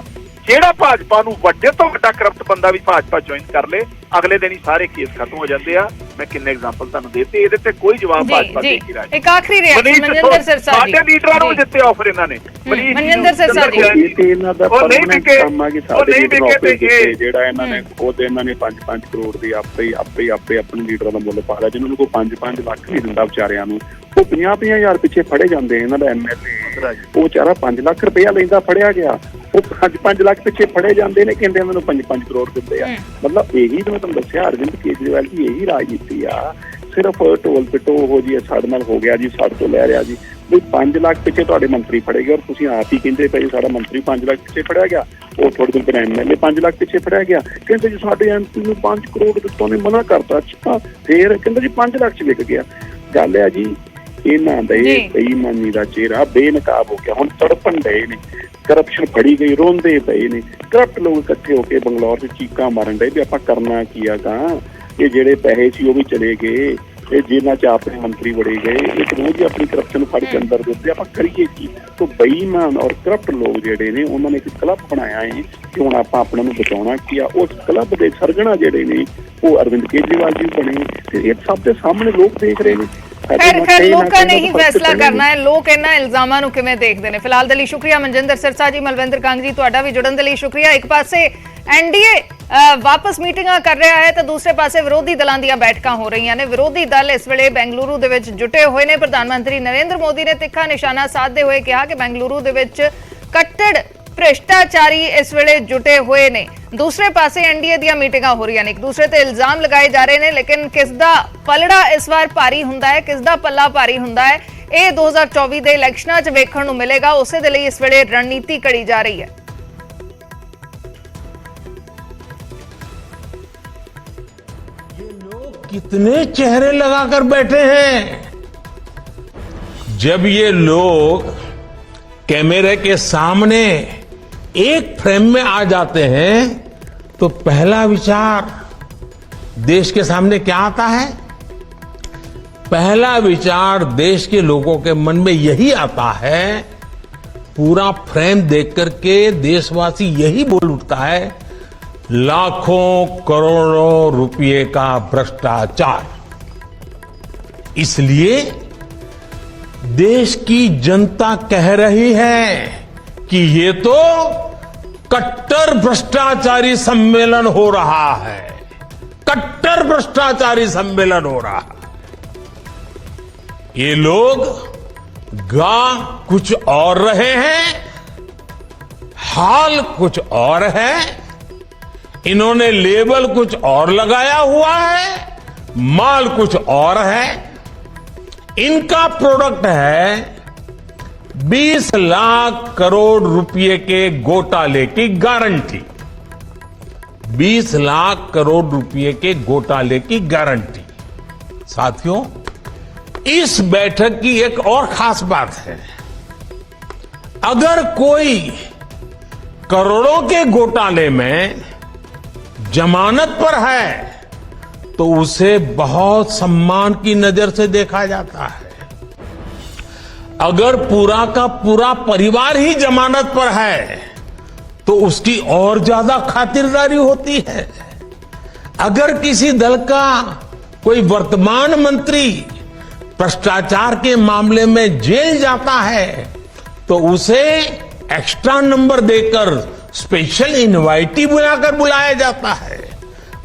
ਜਿਹੜਾ ਭਾਜਪਾ ਨੂੰ ਵੱਡੇ ਤੋਂ ਵੱਡਾ ਕਰਪਟ ਬੰਦਾ ਵੀ ਭਾਜਪਾ ਜੁਆਇਨ ਕਰ ਲੇ, ਅਗਲੇ ਦਿਨ ਹੀ ਸਾਰੇ ਕੇਸ ਖਤਮ ਹੋ ਜਾਂਦੇ ਆ। ਮੈਂ ਕਿੰਨੇ ਐਗਜ਼ਾਮਪਲ ਤੁਹਾਨੂੰ ਦੇਤੇ, ਇਹਦੇ ਤੇ ਕੋਈ ਜਵਾਬ ਭਾਜਪਾ ਦੇ ਕੇ ਰਾਜੀ। ਇੱਕ ਆਖਰੀ ਰਿਐਕਸ਼ਨ ਮਨਜਿੰਦਰ ਸਿਰਸਾ ਜੀ, ਸਾਡੇ ਲੀਡਰਾਂ ਨੂੰ ਦਿੱਤੇ ਆਫਰ ਇਹਨਾਂ ਨੇ। ਮਨਜਿੰਦਰ ਸਿਰਸਾ ਜੀ, ਇਹਨਾਂ ਦਾ ਪਰਮਾਨੈਂਟ ਕੰਮ ਆ ਕਿ ਸਾਡੇ ਜਿਹੜਾ ਇਹਨਾਂ ਨੇ 5-5 ਕਰੋੜ ਦੀ ਆਪੇ ਆਪਣੇ ਲੀਡਰਾਂ ਦਾ ਮੁੱਲ ਪਾ ਲਿਆ। ਜਿਹਨਾਂ ਨੂੰ ਕੋਈ 5-5 ਲੱਖ ਨਹੀਂ ਦਿੰਦਾ ਵਿਚਾਰਿਆਂ ਨੂੰ, ਉਹ 50-50 ਪਿੱਛੇ ਫੜੇ ਜਾਂਦੇ। ਇਹਨਾਂ ਦਾ ਐਮਐਲਏ ਉਹ ਵਿਚਾਰਾ 5 ਲੱਖ ਰੁਪਇਆ ਲੈਂਦਾ, ਫੜਿਆ ਗਿਆ। ਉਹ 5 ਲੱਖ ਪਿੱਛੇ ਫੜੇ ਜਾਂਦੇ ਨੇ, ਕਹਿੰਦੇ ਉਹਨਾਂ ਨੂੰ 5-5 ਕਰੋੜ ਦਿੰਦੇ ਆ। ਮਤਲਬ ਇਹੀ ਮੈਂ ਤੁਹਾਨੂੰ ਦੱਸਿਆ, ਅਰਵਿੰਦ ਕੇਜਰੀਵਾਲ ਦੀ ਇਹੀ ਰਾਜਨੀਤੀ ਆ। ਸਿਰਫ ਢੋਲ ਪਿੱਟੋ ਹੋ ਜੀ, ਸਾਡੇ ਨਾਲ ਹੋ ਗਿਆ ਜੀ, ਸਾਡੇ ਤੋਂ ਲੈ ਰਿਹਾ ਜੀ। ਵੀ 5 ਲੱਖ ਪਿੱਛੇ ਤੁਹਾਡੇ ਮੰਤਰੀ ਫੜੇ ਗਏ, ਔਰ ਤੁਸੀਂ ਆਪ ਹੀ ਕਹਿੰਦੇ ਪਏ ਸਾਡਾ ਮੰਤਰੀ 5 ਲੱਖ ਪਿੱਛੇ ਫੜਿਆ ਗਿਆ। ਉਹ ਥੋੜੇ ਦਿਨ ਪਹਿਲਾਂ ਐਮਐਲਏ 5 ਲੱਖ ਪਿੱਛੇ ਫੜਿਆ ਗਿਆ, ਕਹਿੰਦੇ ਜੀ ਸਾਡੇ ਐਮਪੀ ਨੂੰ 5 ਕਰੋੜ ਦਿੱਤੋਂ ਨੇ ਮਨਾ ਕਰਤਾ। ਅੱਛਾ, ਫੇਰ ਕਹਿੰਦੇ ਜੀ 5 ਲੱਖ 'ਚ ਵਿਕ ਗਿਆ। ਗੱਲ ਹੈ ਜੀ, ਇਹਨਾਂ ਦਾ ਬੇਈਮਾਨੀ ਦਾ ਚਿਹਰਾ ਬੇਨਕਾਬ ਹੋ ਗਿਆ। ਹੁਣ ਤੜਪਣ ਡਏ ਨੇ, ਕਰਪਸ਼ਨ ਫੜੀ ਗਈ, ਰੋਂਦੇ ਪਏ ਨੇ। ਕਰਪਟ ਲੋਕ ਇਕੱਠੇ ਹੋ ਕੇ ਬੰਗਲੌਰ 'ਚ ਚੀਕਾਂ ਮਾਰਨ ਡਏ ਵੀ ਆਪਾਂ ਕਰਨਾ ਕੀ ਆ ਗਾ। ਇਹ ਜਿਹੜੇ ਪੈਸੇ ਸੀ ਉਹ ਵੀ ਚਲੇ ਗਏ, ਇਹ ਜੇਲ੍ਹਾਂ 'ਚ ਆਪਣੇ ਮੰਤਰੀ ਵੜੇ ਗਏ, ਇੱਕ ਰੋਜ਼ ਹੀ ਆਪਣੀ ਕਰਪਸ਼ਨ ਫੜ ਕੇ ਅੰਦਰ ਦਿੱਤੇ। ਆਪਾਂ ਕਰੀਏ ਕੀ? ਤੋਂ ਬੇਈਮਾਨ ਔਰ ਕਰਪਟ ਲੋਕ ਜਿਹੜੇ ਨੇ, ਉਹਨਾਂ ਨੇ ਇੱਕ ਕਲੱਬ ਬਣਾਇਆ ਹੈ ਕਿ ਹੁਣ ਆਪਾਂ ਆਪਣਾ ਨੂੰ ਬਚਾਉਣਾ ਕੀ ਆ। ਉਸ ਕਲੱਬ ਦੇ ਸਰਗਣਾ ਜਿਹੜੇ ਨੇ ਉਹ ਅਰਵਿੰਦ ਕੇਜਰੀਵਾਲ ਜੀ ਬਣੇ, ਤੇ ਇਹ ਸਭ ਦੇ ਸਾਹਮਣੇ ਲੋਕ ਦੇਖ ਰਹੇ ਨੇ। ਖੈਰ ਲੋਕਾਂ ਨੇ ਹੀ ਫੈਸਲਾ ਕਰਨਾ ਹੈ, ਲੋਕ ਇਹਨਾਂ ਇਲਜ਼ਾਮਾਂ ਨੂੰ ਕਿਵੇਂ ਦੇਖਦੇ ਨੇ। ਫਿਲਹਾਲ ਦੇ ਲਈ ਸ਼ੁਕਰੀਆ ਮਨਜਿੰਦਰ ਸਿਰਸਾ ਜੀ, ਮਲਵਿੰਦਰ ਕੰਗ ਜੀ, ਤੁਹਾਡਾ ਵੀ ਜੁੜਨ ਦੇ ਲਈ ਸ਼ੁਕਰੀਆ। ਇੱਕ ਪਾਸੇ ਐਨਡੀਏ ਵਾਪਸ ਮੀਟਿੰਗਾਂ ਕਰ ਰਿਹਾ ਹੈ ਤਾਂ ਦੂਸਰੇ ਪਾਸੇ ਵਿਰੋਧੀ ਦਲਾਂ ਦੀਆਂ ਬੈਠਕਾਂ ਹੋ ਰਹੀਆਂ ਨੇ। ਵਿਰੋਧੀ ਦਲ ਇਸ ਵੇਲੇ ਬੈਂਗਲੁਰੂ ਦੇ ਵਿੱਚ ਜੁਟੇ ਹੋਏ ਨੇ। ਪ੍ਰਧਾਨ ਮੰਤਰੀ ਨਰਿੰਦਰ ਮੋਦੀ ਨੇ ਤਿੱਖਾ ਨਿਸ਼ਾਨਾ ਸਾਧਦੇ ਹੋਏ ਕਿਹਾ ਕਿ ਬੈਂਗਲੁਰੂ ਦੇ ਵਿੱਚ ਕੱਟੜ ਭ੍ਰਿਸ਼ਟਾਚਾਰੀ ਇਸ ਵੇਲੇ ਜੁਟੇ ਹੋਏ ਨੇ। दूसरे पासे एनडीए ਦੀਆਂ ਮੀਟਿੰਗਾਂ ਹੋ ਰਹੀਆਂ ਨੇ। ਇੱਕ ਦੂਸਰੇ ਤੇ ਇਲਜ਼ਾਮ ਲਗਾਏ ਜਾ ਰਹੇ ਨੇ, ਲੇਕਿਨ ਕਿਸ ਦਾ ਪਲੜਾ ਇਸ ਵਾਰ ਭਾਰੀ ਹੁੰਦਾ ਹੈ, ਕਿਸ ਦਾ ਪੱਲਾ ਭਾਰੀ ਹੁੰਦਾ ਹੈ, ਇਹ 2024 ਦੇ ਇਲੈਕਸ਼ਨਾਂ 'ਚ ਵੇਖਣ ਨੂੰ ਮਿਲੇਗਾ। ਉਸੇ ਦੇ ਲਈ ਇਸ ਵੇਲੇ ਰਣਨੀਤੀ ਘੜੀ ਜਾ ਰਹੀ ਹੈ। ये लोग कितने चेहरे लगाकर बैठे हैं। जब ये लोग कैमरे के सामने एक फ्रेम में आ जाते हैं तो पहला विचार देश के सामने क्या आता है? पहला विचार देश के लोगों के मन में यही आता है, पूरा फ्रेम देख करके देशवासी यही बोल उठता है, लाखों करोड़ों रुपए का भ्रष्टाचार। इसलिए देश की जनता कह रही है कि ये तो कट्टर भ्रष्टाचारी सम्मेलन हो रहा है, कट्टर भ्रष्टाचारी सम्मेलन हो रहा है। ये लोग गा कुछ और रहे हैं, हाल कुछ और है, इन्होंने लेबल कुछ और लगाया हुआ है, माल कुछ और है। इनका प्रोडक्ट है 20 लाख करोड़ रुपए के घोटाले की गारंटी, 20 लाख करोड़ रुपए के घोटाले की गारंटी। साथियों, इस बैठक की एक और खास बात है, अगर कोई करोड़ों के घोटाले में जमानत पर है तो उसे बहुत सम्मान की नजर से देखा जाता है। अगर पूरा का पूरा परिवार ही जमानत पर है तो उसकी और ज्यादा खातिरदारी होती है। अगर किसी दल का कोई वर्तमान मंत्री भ्रष्टाचार के मामले में जेल जाता है तो उसे एक्स्ट्रा नंबर देकर स्पेशल इनवाइटी बुलाकर बुलाया जाता है।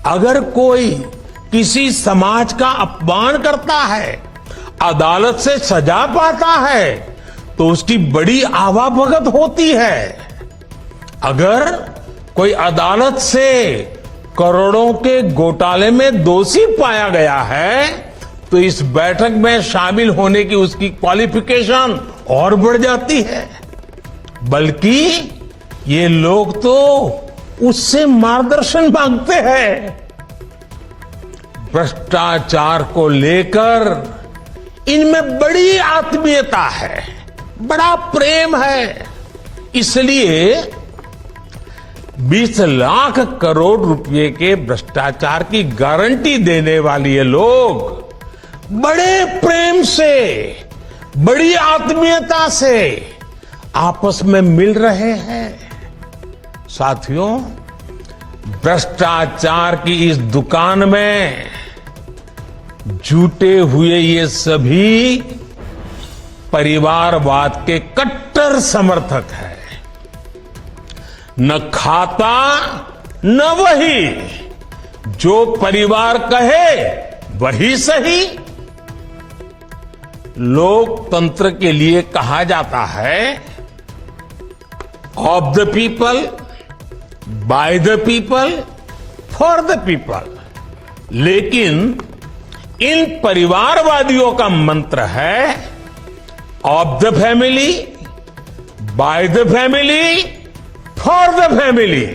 अगर कोई किसी समाज का अपमान करता है, अदालत से सजा पाता है तो उसकी बड़ी आवाभगत होती है। अगर कोई अदालत से करोड़ों के घोटाले में दोषी पाया गया है तो इस बैठक में शामिल होने की उसकी क्वालिफिकेशन और बढ़ जाती है। बल्कि ये लोग तो उससे मार्गदर्शन मांगते हैं। भ्रष्टाचार को लेकर इनमें बड़ी आत्मीयता है, बड़ा प्रेम है। इसलिए 20 लाख करोड़ रुपए के भ्रष्टाचार की गारंटी देने वाले ये लोग बड़े प्रेम से, बड़ी आत्मीयता से आपस में मिल रहे हैं। साथियों, भ्रष्टाचार की इस दुकान में जुटे हुए ये सभी परिवारवाद के कट्टर समर्थक हैं। न खाता न वही, जो परिवार कहे वही सही। लोकतंत्र के लिए कहा जाता है of the people, by the people, for the people. लेकिन इन परिवारवादियों का मंत्र है of the family, by the family, for the family.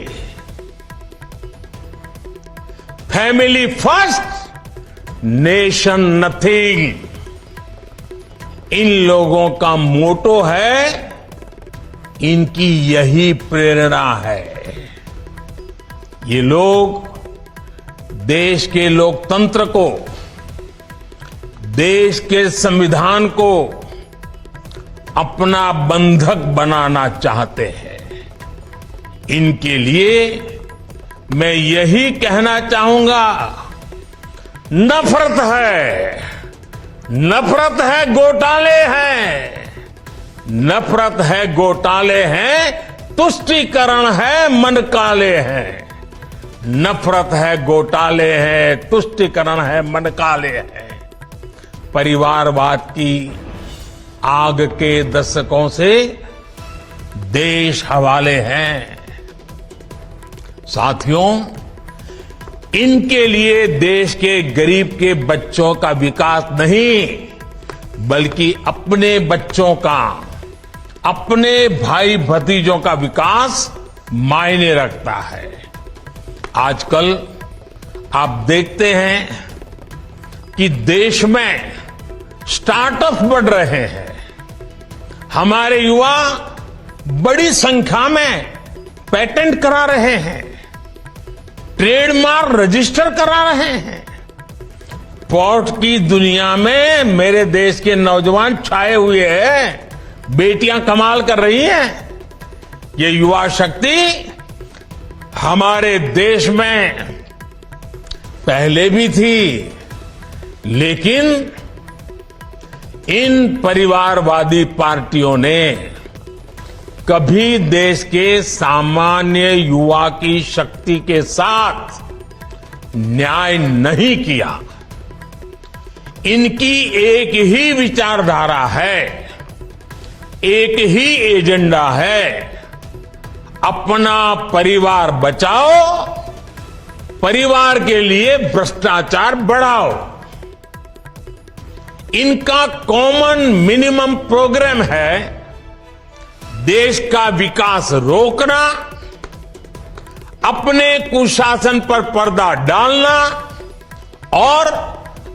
Family first, nation nothing. इन लोगों का मोटो है, इनकी यही प्रेरणा है। ये लोग देश के लोकतंत्र को, देश के संविधान को अपना बंधक बनाना चाहते हैं। इनके लिए मैं यही कहना चाहूंगा, नफरत है, नफरत है, घोटाले हैं, नफरत है, घोटाले हैं, तुष्टीकरण है, मन काले हैं। नफरत है, घोटाले हैं, तुष्टिकरण है, मनकाले हैं। परिवारवाद की आग के दशकों से देश हवाले हैं। साथियों, इनके लिए देश के गरीब के बच्चों का विकास नहीं, बल्कि अपने बच्चों का, अपने भाई भतीजों का विकास मायने रखता है। आजकल आप देखते हैं कि देश में स्टार्टअप बढ़ रहे हैं। हमारे युवा बड़ी संख्या में पेटेंट करा रहे हैं, ट्रेडमार्क रजिस्टर करा रहे हैं। स्पोर्ट की दुनिया में मेरे देश के नौजवान छाए हुए हैं। बेटियां कमाल कर रही हैं। ये युवा शक्ति हमारे देश में पहले भी थी, लेकिन इन परिवारवादी पार्टियों ने कभी देश के सामान्य युवा की शक्ति के साथ न्याय नहीं किया। इनकी एक ही विचारधारा है, एक ही एजेंडा है, अपना परिवार बचाओ, परिवार के लिए भ्रष्टाचार बढ़ाओ। इनका कॉमन मिनिमम प्रोग्राम है देश का विकास रोकना, अपने कुशासन पर पर्दा डालना और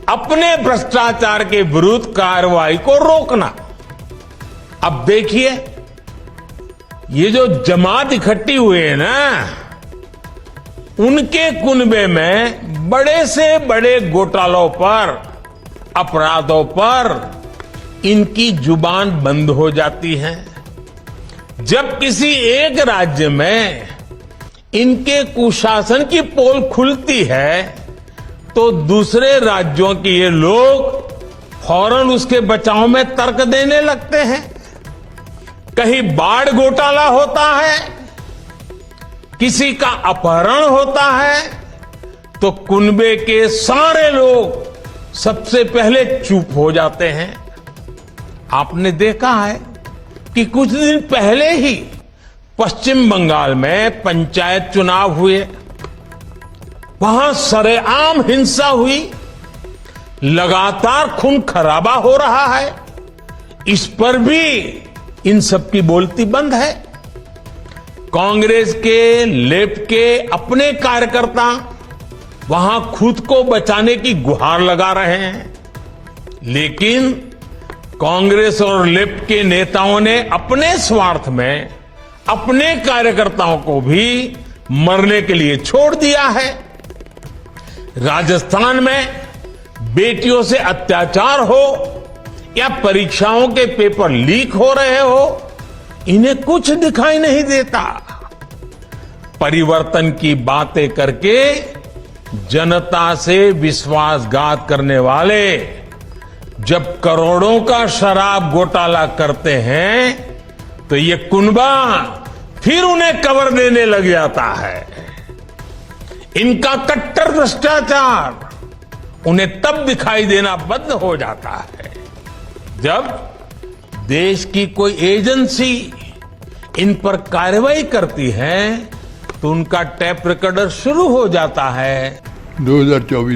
अपने भ्रष्टाचार के विरुद्ध कार्रवाई को रोकना। अब देखिए, ये जो जमात इकट्ठी हुई है ना, उनके कुनबे में बड़े से बड़े घोटालों पर, अपराधों पर इनकी जुबान बंद हो जाती है। जब किसी एक राज्य में इनके कुशासन की पोल खुलती है, तो दूसरे राज्यों के ये लोग फौरन उसके बचाव में तर्क देने लगते हैं। कहीं बाढ़ घोटाला होता है, किसी का अपहरण होता है, तो कुनबे के सारे लोग सबसे पहले चुप हो जाते हैं। आपने देखा है कि कुछ दिन पहले ही पश्चिम बंगाल में पंचायत चुनाव हुए, वहां सरेआम हिंसा हुई, लगातार खून खराबा हो रहा है। इस पर भी इन सब की बोलती बंद है। कांग्रेस के, लेफ्ट के अपने कार्यकर्ता वहां खुद को बचाने की गुहार लगा रहे हैं, लेकिन कांग्रेस और लेफ्ट के नेताओं ने अपने स्वार्थ में अपने कार्यकर्ताओं को भी मरने के लिए छोड़ दिया है। राजस्थान में बेटियों से अत्याचार हो या परीक्षाओं के पेपर लीक हो रहे हो, इन्हें कुछ दिखाई नहीं देता। परिवर्तन की बातें करके जनता से विश्वासघात करने वाले जब करोड़ों का शराब घोटाला करते हैं, तो ये कुनबा फिर उन्हें कवर देने लग जाता है। इनका कट्टर भ्रष्टाचार उन्हें तब दिखाई देना बंद हो जाता है जब देश की कोई एजेंसी इन पर कार्रवाई करती है, तो उनका टैप रिकॉर्डर शुरू हो जाता है। 2024